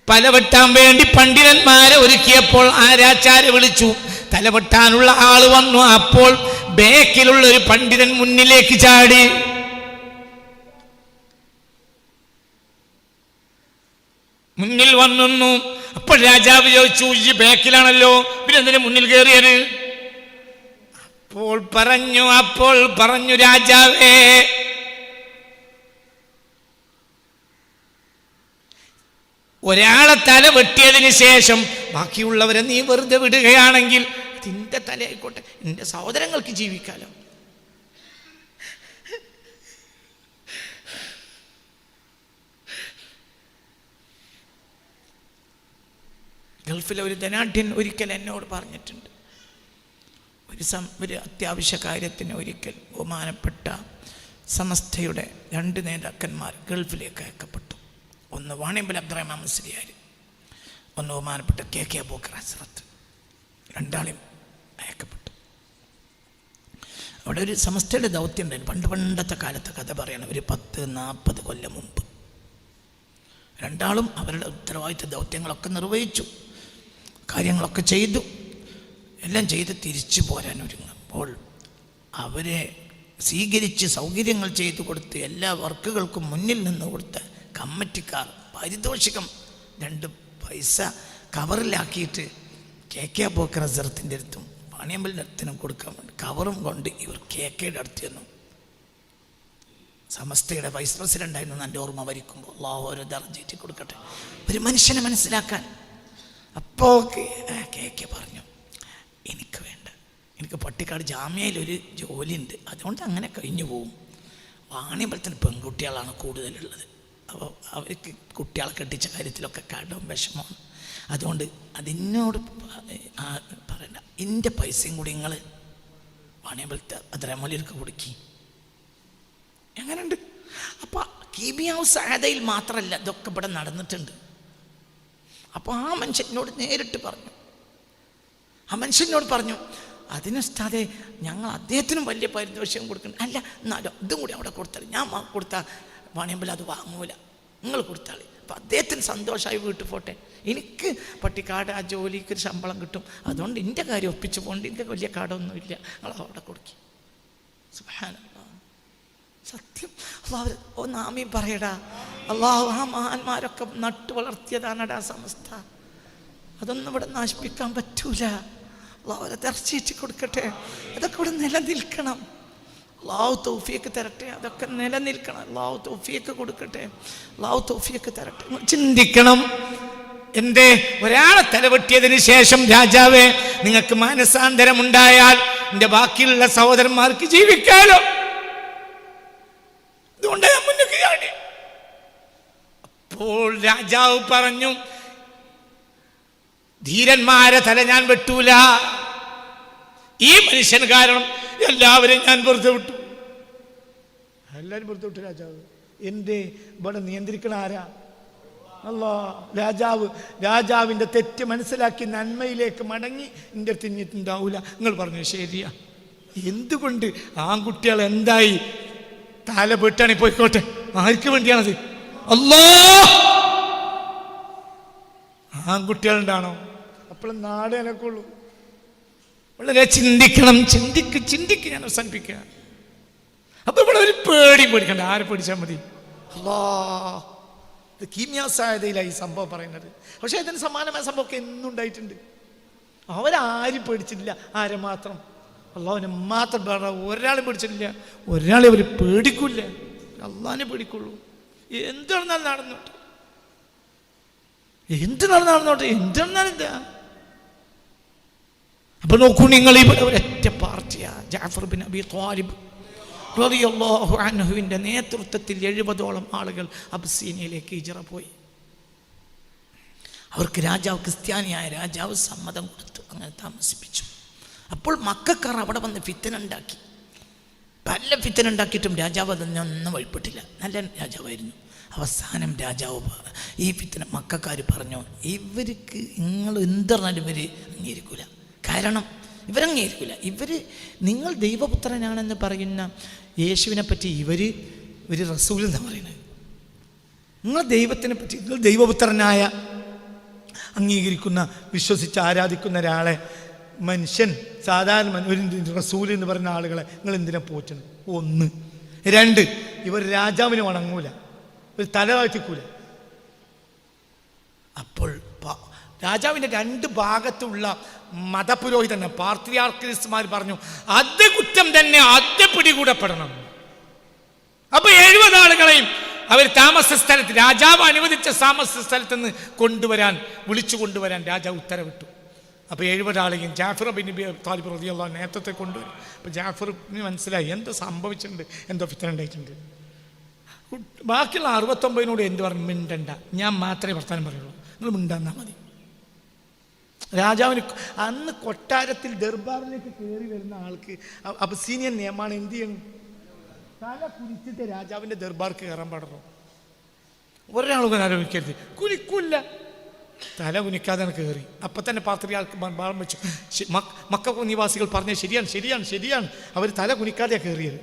തലവെട്ടാൻ വേണ്ടി പണ്ഡിതന്മാരെ ഒരുക്കിയപ്പോൾ ആരാച്ചാരെ വിളിച്ചു. തലവെട്ടാനുള്ള ആള് വന്നു. അപ്പോൾ ബേക്കിലുള്ള ഒരു പണ്ഡിതൻ മുന്നിലേക്ക് ചാടി. മുന്നിൽ വന്നു. അപ്പോൾ രാജാവ് ചോദിച്ചു, ഈ ബേക്കിലാണല്ലോ, പിന്നെ എന്തിനു മുന്നിൽ കയറിയത്? അപ്പോൾ പറഞ്ഞു രാജാവേ, ഒരാളെ തല വെട്ടിയതിന് ശേഷം ബാക്കിയുള്ളവരെ നീ വെറുതെ വിടുകയാണെങ്കിൽ അതിൻ്റെ തലയായിക്കോട്ടെ, എൻ്റെ സഹോദരങ്ങൾക്ക് ജീവിക്കാലോ. ഗൾഫിലെ ഒരു ധനാഢ്യൻ ഒരിക്കൽ എന്നോട് പറഞ്ഞിട്ടുണ്ട്, ഒരു അത്യാവശ്യ കാര്യത്തിന് ഒരിക്കൽ ബഹുമാനപ്പെട്ട സമസ്തയുടെ 2 നേതാക്കന്മാർ ഗൾഫിലേക്ക് അയക്കപ്പെട്ടു. ഒന്ന് വാണിയമ്പൽ അബ്ദുറഹ്മാൻ മുസ്ലിയാർ, ഒന്ന് ബഹുമാനപ്പെട്ട KK അബൂബക്കർ ഹസ്രത്ത്. 2 അയക്കപ്പെട്ടു. അവിടെ ഒരു സമസ്തയുടെ ദൗത്യം ഉണ്ടായിരുന്നു. പണ്ടത്തെ കാലത്തെ കഥ പറയണം, ഒരു 10-40 കൊല്ലം മുമ്പ്. 2 അവരുടെ ഉത്തരവാദിത്ത ദൗത്യങ്ങളൊക്കെ നിർവഹിച്ചു, കാര്യങ്ങളൊക്കെ ചെയ്തു, എല്ലാം ചെയ്ത് തിരിച്ചു പോരാൻ ഒരുങ്ങുമ്പോൾ അവരെ സ്വീകരിച്ച് സൗകര്യങ്ങൾ ചെയ്തു കൊടുത്ത് എല്ലാ വർക്കുകൾക്കും മുന്നിൽ നിന്ന് കൊടുത്ത കമ്മിറ്റിക്കാർ പാരിതോഷികം 2 പൈസ കവറിലാക്കിയിട്ട് KK അബൂബക്കർ ഹസ്രത്തിൻ്റെ അടുത്തും വാണിയമ്പലിൻ്റെ അടുത്തിനും കൊടുക്കാൻ വേണ്ടി കവറും കൊണ്ട് ഇവർ KKയുടെ അടുത്ത് ചെന്നു. സമസ്തയുടെ വൈസ് പ്രസിഡൻ്റായിരുന്നു എൻ്റെ ഓർമ്മ വരിക്കുമ്പോൾ. അല്ലാഹു ഓരോ ദർജ കൊടുക്കട്ടെ ഒരു മനുഷ്യനെ മനസ്സിലാക്കാൻ. അപ്പോൾ KK പറഞ്ഞു, എനിക്ക് വേണ്ട, എനിക്ക് പട്ടിക്കാട് ജാമ്യയിലൊരു ജോലിയുണ്ട്, അതുകൊണ്ട് അങ്ങനെ കഴിഞ്ഞു പോവും. വാണിയമ്പലത്തിന് പെൺകുട്ടികളാണ് കൂടുതലുള്ളത്. അപ്പോൾ അവർക്ക് കുട്ടികളെ കെട്ടിച്ച കാര്യത്തിലൊക്കെ കടവും വിഷമമാണ്. അതുകൊണ്ട് അതിനോട് പറയണ്ട, എൻ്റെ പൈസയും കൂടി നിങ്ങൾ വാണിയമ്പലത്തെ അദ്രമലിർക്ക് കൊടുക്കി. എങ്ങനെയുണ്ട്? അപ്പോൾ കീമിയാവ് സാദയിൽ മാത്രമല്ല, ഇതൊക്കെ ഇവിടെ നടന്നിട്ടുണ്ട്. അപ്പോൾ ആ മനുഷ്യനോട് നേരിട്ട് പറഞ്ഞു, അതിനുസ്താദെ ഞങ്ങൾ അദ്ദേഹത്തിനും വലിയ പാരിതോഷികം കൊടുക്കണം. അല്ല, എന്നാലും ഇതും കൂടി അവിടെ കൊടുത്താൽ, ഞാൻ കൊടുത്താൽ വാണിയമ്പലം അത് വാങ്ങൂല, നിങ്ങൾ കൊടുത്താൽ. അപ്പം അദ്ദേഹത്തിന് സന്തോഷമായി വീട്ടിൽ പോട്ടെ, എനിക്ക് പട്ടിക്കാട് ആ ജോലിക്ക് ഒരു ശമ്പളം കിട്ടും, അതുകൊണ്ട് എൻ്റെ കാര്യം ഒപ്പിച്ച് പോകണ്ട, എൻ്റെ വലിയ കാടൊന്നുമില്ല, നിങ്ങൾ അവിടെ കൊടുക്കി. സുബ്ഹാനല്ലാഹ്, സത്യം. അള്ളാഹു ഒന്ന് ആമീൻ പറയടാ. അള്ളാഹു ആ മഹാന്മാരൊക്കെ നട്ടു വളർത്തിയതാണടാ സമസ്ത. അതൊന്നും ഇവിടെ നശിപ്പിക്കാൻ പറ്റൂല. അള്ളാഹു അവരെ തീർച്ചയായിട്ട് കൊടുക്കട്ടെ. അതൊക്കെ ഇവിടെ നിലനിൽക്കണം. അള്ളാഹു തൗഫീഖ് തരട്ടെ. അതൊക്കെ നിലനിൽക്കണം. അള്ളാഹു തൗഫീഖ് കൊടുക്കട്ടെ. അള്ളാഹു തൗഫീഖ് തരട്ടെ. ചിന്തിക്കണം. എൻ്റെ ഒരാളെ തലവെട്ടിയതിന് ശേഷം രാജാവേ, നിങ്ങൾക്ക് മാനസാന്തരമുണ്ടായാൽ എൻ്റെ ബാക്കിയുള്ള സഹോദരന്മാർക്ക് ജീവിക്കാലോ. അതുകൊണ്ട് ഞാൻ മുന്നിൽ ചാടി. അപ്പോൾ രാജാവ് പറഞ്ഞു, ധീരന്മാരെ തല ഞാൻ വെട്ടൂല. ഈ മനുഷ്യൻ കാരണം എല്ലാവരെയും ഞാൻ വെറുതെ വിട്ടു. എല്ലാവരും വെറുതെ വിട്ടു. രാജാവ് എൻ്റെ ഇവിടെ നിയന്ത്രിക്കണ ആരാ? അല്ലാ. രാജാവിൻ്റെ തെറ്റ് മനസ്സിലാക്കി നന്മയിലേക്ക് മടങ്ങി എൻ്റെ അടുത്ത് ഇഞ്ഞിട്ടുണ്ടാവൂല. നിങ്ങൾ പറഞ്ഞു ശരിയാ. എന്തുകൊണ്ട് ആൺകുട്ടികൾ എന്തായി? തല വെട്ടാണി പോയിക്കോട്ടെ, ആർക്ക് വേണ്ടിയാണത്? അല്ലാ, ആൺകുട്ടികളുണ്ടാണോ? അപ്പോൾ നാട് എനക്കുള്ളൂ. വളരെ ചിന്തിക്കണം. ചിന്തിക്ക് ഞാൻ അവസാനിപ്പിക്കുക. അപ്പൊ ഇവിടെ ഒരു പേടിക്കണ്ട. ആരെ പേടിച്ചാൽ മതി? അല്ലാ, ഇത് കീമിയാവ് സാദയിലാണ് ഈ സംഭവം പറയുന്നത്. പക്ഷെ ഇതിന് സമാനമായ സംഭവമൊക്കെ എന്നും ഉണ്ടായിട്ടുണ്ട്. അവരാരും പേടിച്ചിട്ടില്ല. ആരെ മാത്രം? അള്ളാഹുവിനെ മാത്രം. വേറെ ഒരാളെ പേടിച്ചിട്ടില്ല. ഒരാളെ അവർ പേടിക്കില്ല. അള്ളാഹിനെ പേടിക്കുള്ളൂ. എന്ത് നടന്നാലും നടന്നോട്ടെ, എന്ത് നടന്നോട്ടെ, എന്ത് നടന്നാലും എന്താ. അപ്പൊ നോക്കൂ നിങ്ങൾ, ഇവിടെ ഒരൊറ്റ പാർട്ടിയാ. ജഅഫർ ബിൻ അബി ത്വാലിബ് റളിയല്ലാഹു അൻഹുവിൻ്റെ നേതൃത്വത്തിൽ 70ഓളം ആളുകൾ അബ്സീനിയയിലേക്ക് ഹിജ്റ പോയി. അവർക്ക് രാജാവ്, ക്രിസ്ത്യാനിയായ രാജാവ് സമ്മതം കൊടുത്തു, അങ്ങനെ താമസിപ്പിച്ചു. അപ്പോൾ മക്കക്കാർ അവിടെ വന്ന് ഫിത്തന ഉണ്ടാക്കി, പല ഫിത്തന ഉണ്ടാക്കിയിട്ടും രാജാവ് അതിനൊന്നും വഴിപ്പെട്ടില്ല. നല്ല രാജാവായിരുന്നു. അവസാനം രാജാവ് ഈ ഫിത്തന മക്കക്കാർ പറഞ്ഞു, ഇവർക്ക് നിങ്ങൾ എന്തെന്നാലും ഇവർ അംഗീകരിക്കില്ല. കാരണം ഇവരംഗീകരിക്കില്ല. നിങ്ങൾ ദൈവപുത്രനാണെന്ന് പറയുന്ന യേശുവിനെ പറ്റി ഇവർ റസൂൽ എന്നാണ് പറയുന്നത്. നിങ്ങൾ ദൈവത്തിനെ പറ്റി, നിങ്ങൾ ദൈവപുത്രനായ അംഗീകരിക്കുന്ന, വിശ്വസിച്ച് ആരാധിക്കുന്ന ഒരാളെ, മനുഷ്യൻ, സാധാരണ ഒരു റസൂൽ എന്ന് പറയുന്ന ആളുകളെ നിങ്ങൾ എന്തിനാ പോറ്റുന്നത്? 1. 2, ഇവർ രാജാവിന് വണങ്ങൂല, ഒരു തല താഴ്ത്തിക്കൂല. അപ്പോൾ രാജാവിൻ്റെ 2 ഭാഗത്തുള്ള മതപുരോഹിതൻ പാത്രിയാർക്കീസ്മാർ പറഞ്ഞു, അത് കുറ്റം തന്നെ, അത് പിടികൂടപ്പെടണം. അപ്പൊ 70 ആളുകളെയും അവർ താമസ സ്ഥലത്ത്, രാജാവ് അനുവദിച്ച താമസ സ്ഥലത്ത് നിന്ന് വിളിച്ചു കൊണ്ടുവരാൻ രാജാവ് ഉത്തരവിട്ടു. അപ്പോൾ 70 ആളെയും ജാഫർ ബിൻ അബി ത്വാലിബ് റളിയല്ലാഹു അൻഹു നേതൃത്വത്തെ കൊണ്ടുവരും. അപ്പോൾ ജാഫറിന് മനസ്സിലായി എന്തോ സംഭവിച്ചിട്ടുണ്ട്, എന്തോ ഫിത്ന ഉണ്ടായിട്ടുണ്ട്. ബാക്കിയുള്ള 69നോട് എന്ത് പറഞ്ഞു? മിണ്ടണ്ട, ഞാൻ മാത്രമേ വർത്താനം പറയുള്ളൂ, നിങ്ങൾ മിണ്ടാന്നാൽ മതി. രാജാവിന് അന്ന് കൊട്ടാരത്തിൽ ദർബാറിലേക്ക് കയറി വരുന്ന ആൾക്ക് അബ്സീനിയൻ നിയമമാണ്, എന്ത് ചെയ്യണം? തല കുനിച്ചിട്ട് രാജാവിൻ്റെ ദർബാർക്ക് കയറാൻ പാടുള്ളൂ. ഒരാളും ആലോചിക്കരുത്, കുനിക്കില്ല, തല കുനിക്കാതെ കയറി. അപ്പം തന്നെ പാത്രിയാർക്ക് ബാളം വെച്ചു. മക്ക നിവാസികൾ പറഞ്ഞ ശരിയാണ്, അവർ തല കുനിക്കാതെയാണ് കയറിയത്.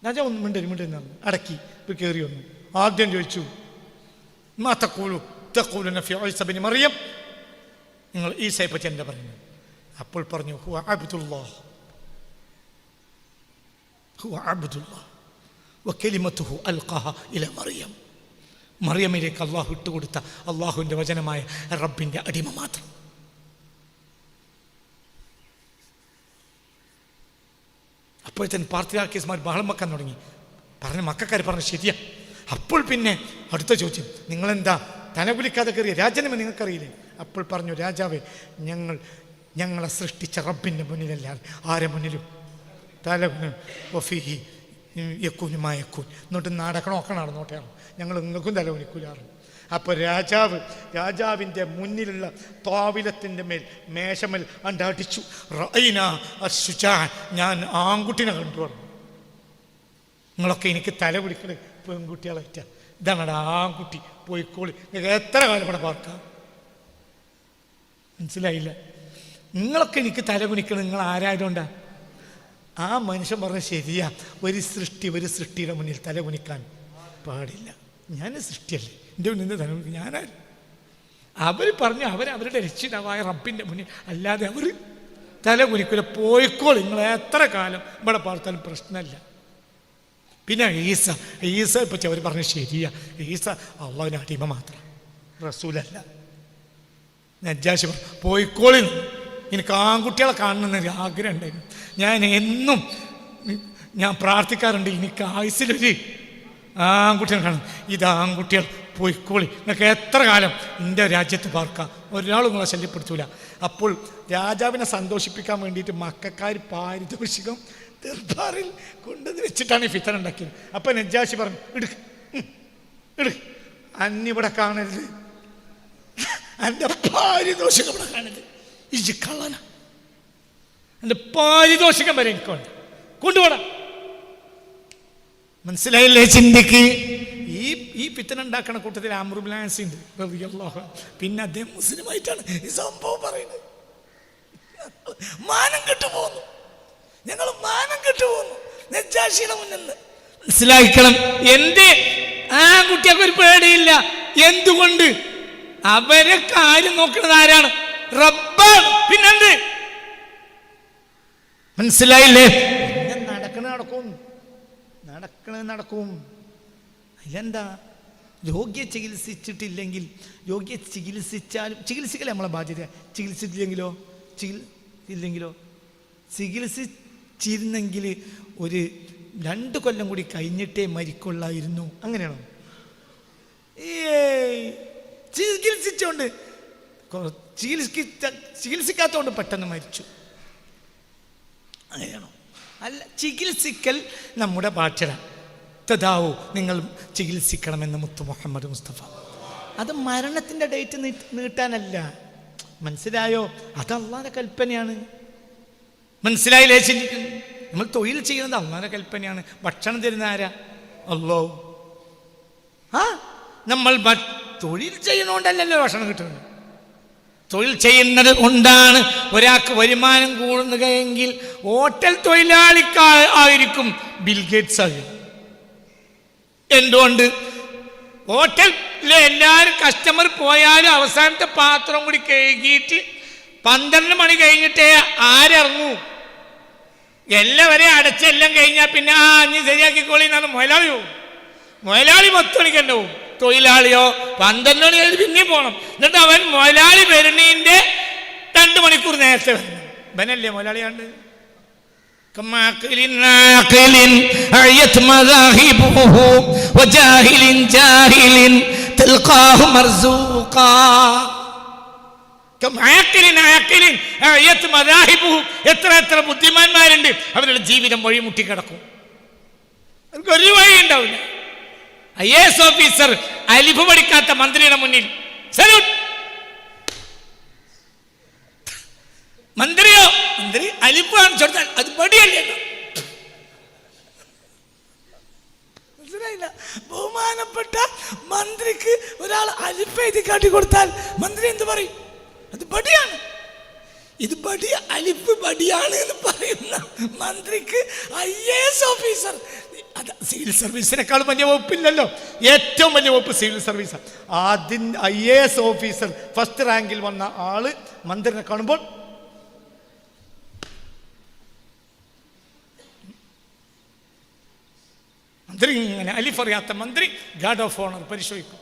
രാജാവ് ഒന്ന് മിണ്ടരുന്നു അടക്കി കയറി വന്നു. ആദ്യം ചോദിച്ചു, മറിയം, നിങ്ങൾ ഈസയെ പറ്റി എന്താ പറയുന്നത്? അപ്പോൾ പറഞ്ഞു, ഹുവ അബ്ദുല്ലാഹ് വകലിമതുഹു അൽഖാഹ ഇലാ മറിയം. മറിയമിലേക്ക് അള്ളാഹു ഇട്ടുകൊടുത്ത അള്ളാഹുവിൻ്റെ വചനമായ റബ്ബിൻ്റെ അടിമ മാത്രം. അപ്പോഴത്തേന് പാത്രിയാർക്കീസ്മാർ ബഹളം വെക്കാൻ തുടങ്ങി. മക്കാർ പറഞ്ഞു ശരിയാ. അപ്പോൾ പിന്നെ അടുത്ത ചോദ്യം, നിങ്ങളെന്താ തല കുലിക്കാതെ കയറിയ രാജനമ നിങ്ങൾക്കറിയില്ലേ? അപ്പോൾ പറഞ്ഞു, രാജാവേ, ഞങ്ങളെ സൃഷ്ടിച്ച റബ്ബിൻ്റെ മുന്നിലല്ലാതെ ആരെ മുന്നിലും തല ഒഫിഹി യക്കൂനുമായക്കൂൻ. എന്നിട്ട് നടക്കണമൊക്കെ നടന്നോട്ടെ, ഞങ്ങൾ നിങ്ങൾക്കും തല കുനിക്കൂലാറുണ്ട്. അപ്പോൾ രാജാവിൻ്റെ മുന്നിലുള്ള താവിലത്തിൻ്റെ മേശമേൽ അടിച്ചു. ഞാൻ ആൺകുട്ടിനെ കണ്ടു പറഞ്ഞു. നിങ്ങളൊക്കെ എനിക്ക് തല കുലിക്കണ പെൺകുട്ടികളായിട്ട, ഇതാണ് ആൺകുട്ടി, പോയിക്കോളി, നിങ്ങൾക്ക് എത്ര കാലം ഇവിടെ പാർക്കാം. മനസ്സിലായില്ല? നിങ്ങളൊക്കെ എനിക്ക് തല കുനിക്കണം, നിങ്ങൾ ആരായതുകൊണ്ടാ? ആ മനുഷ്യൻ പറഞ്ഞ ശരിയാ, ഒരു സൃഷ്ടിയുടെ മുന്നിൽ തല കുനിക്കാൻ പാടില്ല. ഞാൻ സൃഷ്ടിയല്ലേ, എൻ്റെ മുന്നിൽ തല കുനിക്കും ഞാനാരും? അവർ പറഞ്ഞു, അവരുടെ രക്ഷിതാവായ റബ്ബിൻ്റെ മുന്നിൽ അല്ലാതെ അവർ തല കുനിക്കില്ല, പോയിക്കോളി, നിങ്ങൾ എത്ര കാലം ഇവിടെ പാർത്താലും പ്രശ്നമല്ല. പിന്നെ ഈസയെ പറ്റി അവർ പറഞ്ഞ ശരിയാ, ഈസ അള്ളാഹുവിൻ്റെ അടിമ മാത്രം, റസൂലല്ല. നജ്ജാശി പറഞ്ഞു, പോയിക്കോളി, എനിക്ക് ആൺകുട്ടികളെ കാണണമെന്നൊരു ആഗ്രഹം ഉണ്ടായിരുന്നു. ഞാൻ പ്രാർത്ഥിക്കാറുണ്ട്, എനിക്ക് ആയുസ്സിലൊരു ആൺകുട്ടികളെ കാണും. ഇത് ആൺകുട്ടികൾ, പോയിക്കോളി, നിങ്ങൾക്ക് എത്ര കാലം എൻ്റെ രാജ്യത്ത് പാർക്കാം, ഒരാളും നിങ്ങളെ ശല്യപ്പെടുത്തൂല. അപ്പോൾ രാജാവിനെ സന്തോഷിപ്പിക്കാൻ വേണ്ടിയിട്ട് മക്കാർ പാരിതോഷികം ദർബാറിൽ കൊണ്ടുവന്ന് വെച്ചിട്ടാണ് ഈ ഫിത്തന ഉണ്ടാക്കിയത്. അപ്പം നജ്ജാശി പറഞ്ഞു, ഇട് അന്നിവിടെ കാണരുത്, എൻ്റെ പാരിതോഷികം ഇവിടെ കാണരുത്, ഇജ് കള്ളന, എൻ്റെ പാരിതോഷികം വരെ എനിക്ക് വേണ്ട, കൊണ്ടുപോടാ. മനസ്സിലായില്ലേ? ചിന്തിക്ക്. ഈ ഫിത്തന ഉണ്ടാക്കുന്ന കൂട്ടത്തിൽ അംർ ഇബ്നു ആസ് ഉണ്ട് റളിയല്ലാഹു അൻഹു. പിന്നെ അദ്ദേഹം മുസ്ലിമായിട്ടാണ് ഈ സംഭവം പറയുന്നത്. മാനം കെട്ടുപോകുന്നു, ഞങ്ങൾ മാനം കെട്ടുപോകുന്നു നജ്ജാശിയുടെ മുന്നിൽ. മനസ്സിലാക്കണം. എന്റെ ആ കുട്ടിയൊക്കെ ഒരു പേടിയില്ല. എന്തുകൊണ്ട്? അവരെ കാര്യം നോക്കുന്നത് ആരാണ്? റബ്ബാണ്. പിന്നെന്ത്? മനസ്സിലായില്ലേ? നടക്കും. അതിലെന്താ? രോഗിയെ ചികിത്സിച്ചിട്ടില്ലെങ്കിൽ, രോഗിയെ ചികിത്സിക്കലേ നമ്മളെ ബാധ്യത. ചികിത്സിച്ചിരുന്നെങ്കിൽ ഒരു 2 കൊല്ലം കൂടി കഴിഞ്ഞിട്ടേ മരിക്കൊള്ളായിരുന്നു. അങ്ങനെയാണോ? ചികിത്സിച്ചോണ്ട് ചികിത്സിക്കാത്തതുകൊണ്ട് പെട്ടെന്ന് മരിച്ചു. അങ്ങനെയാണോ? അല്ല, ചികിത്സിക്കൽ നമ്മുടെ ഭാഷ. തദാവു, നിങ്ങൾ ചികിത്സിക്കണമെന്ന് മുത്തു മുഹമ്മദ് മുസ്തഫ. അത് മരണത്തിൻ്റെ ഡേറ്റ് നീട്ടാനല്ല. മനസ്സിലായോ? അത് അള്ളാന്റെ കൽപ്പനയാണ്. മനസ്സിലായില്ലേ? ചിന്തിക്കുന്നു. നമ്മൾ തൊഴിൽ ചെയ്യുന്നത് അള്ളാന്റെ കൽപ്പനയാണ്. ഭക്ഷണം തരുന്ന ആരാ? അല്ലാഹു. നമ്മൾ തൊഴിൽ ചെയ്യുന്നതുകൊണ്ടല്ലല്ലോ ഭക്ഷണം കിട്ടുന്നത്. തൊഴിൽ ചെയ്യുന്നത് കൊണ്ടാണ് ഒരാൾക്ക് വരുമാനം കൂടുന്നതെങ്കിൽ ഹോട്ടൽ തൊഴിലാളിക്കായിരിക്കും ബിൽഗേറ്റ്സ് ആകും. എന്തുകൊണ്ട്? ഹോട്ടലിലെ എല്ലാവരും കസ്റ്റമർ പോയാലും അവസാനത്തെ പാത്രം കൂടി കഴുകിയിട്ട് 12 മണി കഴിഞ്ഞിട്ടേ ആരിറങ്ങൂ. എല്ലാവരെയും അടച്ചെല്ലാം കഴിഞ്ഞാൽ പിന്നെ ഇനി ശരിയാക്കിക്കോളി എന്നാണ് മുതലാളി പോകും. മുതലാളി 10 മണിക്ക് തന്നെ പോകും. തൊഴിലാളിയോ 12 മണി കഴിഞ്ഞ് പിന്നെയും പോകണം. എന്നിട്ട് അവൻ മുതലാളി വരുന്നതിൻ്റെ 2 മണിക്കൂർ നേരത്തെ വരണം. ഇവനല്ലേ മുതലാളിയാണ്ട്. എത്ര ബുദ്ധിമാന്മാരുണ്ട്. അവരുടെ ജീവിതം വഴിമുട്ടി കിടക്കും. അവർക്ക് ഒരു വഴി ഉണ്ടാവില്ല. IAS ഓഫീസർ അലിഫ് പഠിക്കാത്ത മന്ത്രിയുടെ മുന്നിൽ സല്യൂട്ട്. മന്ത്രി അലിഫ് കാണിച്ചു കൊടുത്താൽ അത് പടിയല്ലേ? മനസ്സിലായില്ല? ബഹുമാനപ്പെട്ട മന്ത്രിക്ക് ഒരാൾ അലിഫ് എഴുതി കാട്ടി കൊടുത്താൽ മന്ത്രി എന്ത് പറയും? അത് പടിയാണ്. ഇത് ബടി അലിഫ് ബടിയാണ് എന്ന് പറയുന്ന മന്ത്രിക്ക് IAS ഓഫീസർ. അത് സിവിൽ സർവീസിനേക്കാൾ വലിയ വകുപ്പില്ലല്ലോ. ഏറ്റവും വലിയ വകുപ്പ് സിവിൽ സർവീസാണ്. അതിന് IAS ഓഫീസർ ഫസ്റ്റ് റാങ്കിൽ വന്ന ആള് മന്ത്രിനെ കാണുമ്പോൾ മന്ത്രി ഇങ്ങനെ അലിഫ് അറിയാത്ത മന്ത്രി ഗാർഡ് ഓഫ് ഓണർ പരിശോധിക്കും.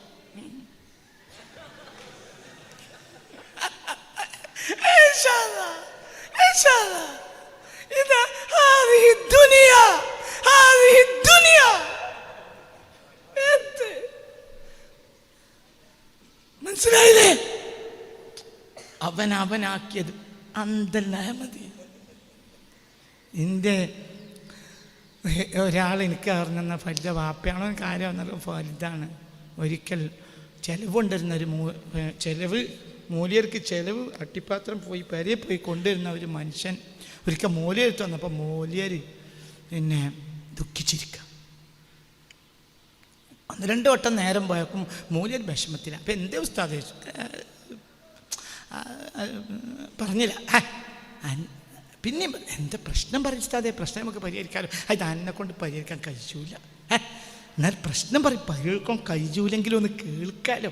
മനസ്സിലായില്ലേ? അവനാക്കിയത് അന്തല്ലായ മതി. എൻ്റെ ഒരാൾ എനിക്ക് അറിഞ്ഞ ഫലിത വാപ്പയാണോ കാര്യം എന്നറിയാം. ഫലിതാണ്. ഒരിക്കൽ ചെലവുകൊണ്ടിരുന്നൊരു ചെലവ് മൂല്യർക്ക് ചെലവ് അട്ടിപ്പാത്രം പോയി പെരയെ പോയി കൊണ്ടുവരുന്ന ഒരു മനുഷ്യൻ ഒരിക്കൽ മൂല്യർ വന്നപ്പോൾ മൂല്യർ പിന്നെ ദുഃഖിച്ചിരിക്കുക. 1-2 വട്ടം നേരം പോയപ്പം മൂല്യർ വിഷമത്തില്ല. അപ്പം എന്തേ ഉസ്താദ് പറഞ്ഞില്ല. പിന്നെയും എന്താ പ്രശ്നം പറയുന്നത്? പ്രശ്നം നമുക്ക് പരിഹരിക്കാമല്ലോ. അത് എന്നെ കൊണ്ട് പരിഹരിക്കാൻ കഴിയൂല. എന്നാൽ പ്രശ്നം പരിഹരിക്കാൻ കഴിയൂലെങ്കിലും ഒന്ന് കേൾക്കാമല്ലോ.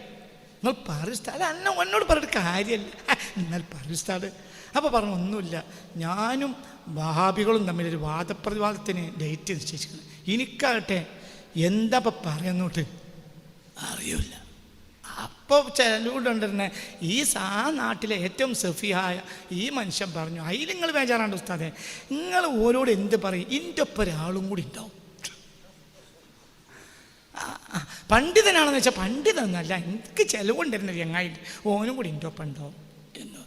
നിങ്ങൾ പറയുന്നത് എന്നോട് പറഞ്ഞിട്ട് കാര്യമല്ല. എന്നാൽ പറയുന്നത് അപ്പോൾ പറഞ്ഞു ഒന്നുമില്ല, ഞാനും വഹാബികളും തമ്മിലൊരു വാദപ്രതിവാദത്തിന് ഡേറ്റ് നിശ്ചയിച്ചിരിക്കുന്നത്. എനിക്കാകട്ടെ എന്താ ഇപ്പം പറയുന്നോട്ട് അറിയില്ല. അപ്പോൾ ചെലവുകൊണ്ടിരുന്ന ആ നാട്ടിലെ ഏറ്റവും സഫിയായ ഈ മനുഷ്യൻ പറഞ്ഞു, അതിൽ നിങ്ങൾ ബേജാറാണ്ട് ഉസ്താദെ, നിങ്ങൾ ഓരോട് എന്ത് പറയും, ഇതിൻ്റെ ഒപ്പം ഒരാളും കൂടി ഉണ്ടാവും. പണ്ഡിതനാണെന്ന് വെച്ചാൽ പണ്ഡിതനൊന്നല്ല, എനിക്ക് ചെലവുകൊണ്ടിരുന്ന ചങ്ങായിട്ട് ഓനും കൂടി എൻ്റെ ഒപ്പം ഉണ്ടാവും എന്ന്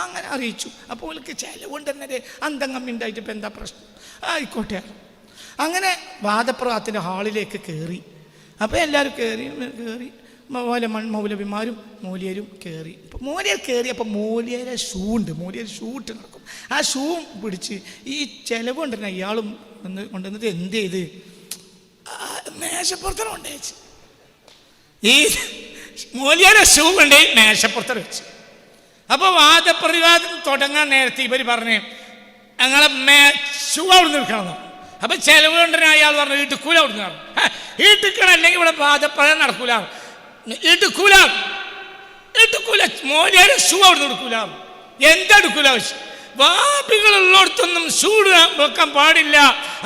അങ്ങനെ അറിയിച്ചു. അപ്പോൾ ഓൾക്ക് ചെലവുകൊണ്ടിരുന്നത് അന്തംഗമ്മി ഉണ്ടായിട്ട് ഇപ്പം എന്താ പ്രശ്നം? ആയിക്കോട്ടെ. അങ്ങനെ വാദപ്രവാദത്തിൻ്റെ ഹാളിലേക്ക് കയറി. അപ്പോൾ എല്ലാവരും കയറി മൗലവിമാരും മൂല്യരും കയറി. അപ്പോൾ മൂല്യർ കയറി. അപ്പോൾ മൂല്യരെ ഷൂ ഉണ്ട്, മൂല്യർ ഷൂ ഇട്ട് നടക്കും. ആ ഷൂ പിടിച്ച് ഈ ചെലവ് കൊണ്ടിരുന്ന ഇയാളും കൊണ്ടുവന്നിട്ട് എന്ത് ചെയ്ത് മേശപ്പുറത്തന്നെ കൊണ്ടുവച്ച്. ഈ മൂല്യരെ ഷൂ കൊണ്ട് മേശപ്പുറത്ത് വെച്ച്. അപ്പോൾ വാദപ്രതിവാദം തുടങ്ങാൻ നേരത്തെ ഇവർ പറഞ്ഞ് ഞങ്ങളെ ഷൂ അവിടെ നിൽക്കണം. അപ്പം ചെലവ് കൊണ്ടിരുന്ന അയാൾ പറഞ്ഞു ഇടുക്കൂല അവിടെ നിന്ന് പറഞ്ഞു. ഇടുക്കണം, അല്ലെങ്കിൽ ഇവിടെ വാദപ്രതിവാദം നടക്കൂല. ഇടുക്കൂല മോലിയുടെ ഷൂ അവിടെ എടുക്കൂല. എന്താ എടുക്കൂല? വാബികളുള്ളിടത്തൊന്നും ഷൂ വെക്കാൻ പാടില്ല,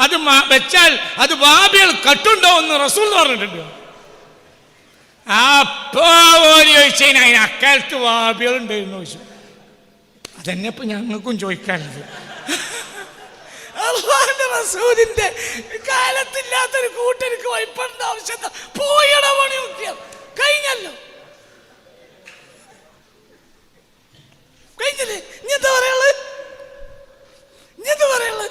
അത് വെച്ചാൽ അത് വാബികൾ കട്ടുണ്ടോ എന്ന് റസൂൽ പറഞ്ഞിട്ടുണ്ട്. അപ്പോ ചോദിച്ചതിന് അതിന് അക്കാലത്ത് വാബികളുണ്ടായിരുന്നു ചോദിച്ചു. അതന്നെ ഇപ്പൊ ഞങ്ങൾക്കും ചോദിക്കാറുണ്ട്. അല്ലാഹുവിന്റെ റസൂലിന്റെ കാലത്തില്ലാത്തൊരു കൂട്ടർക്ക് വൈപ്പണ്ട ആവശ്യം പോയട പണി നോക്കിയാൽ കഴിഞ്ഞല്ലോ. കഴിഞ്ഞില്ലേ? നീ എന്താ പറയാള്? നീ എന്താ പറയാള്?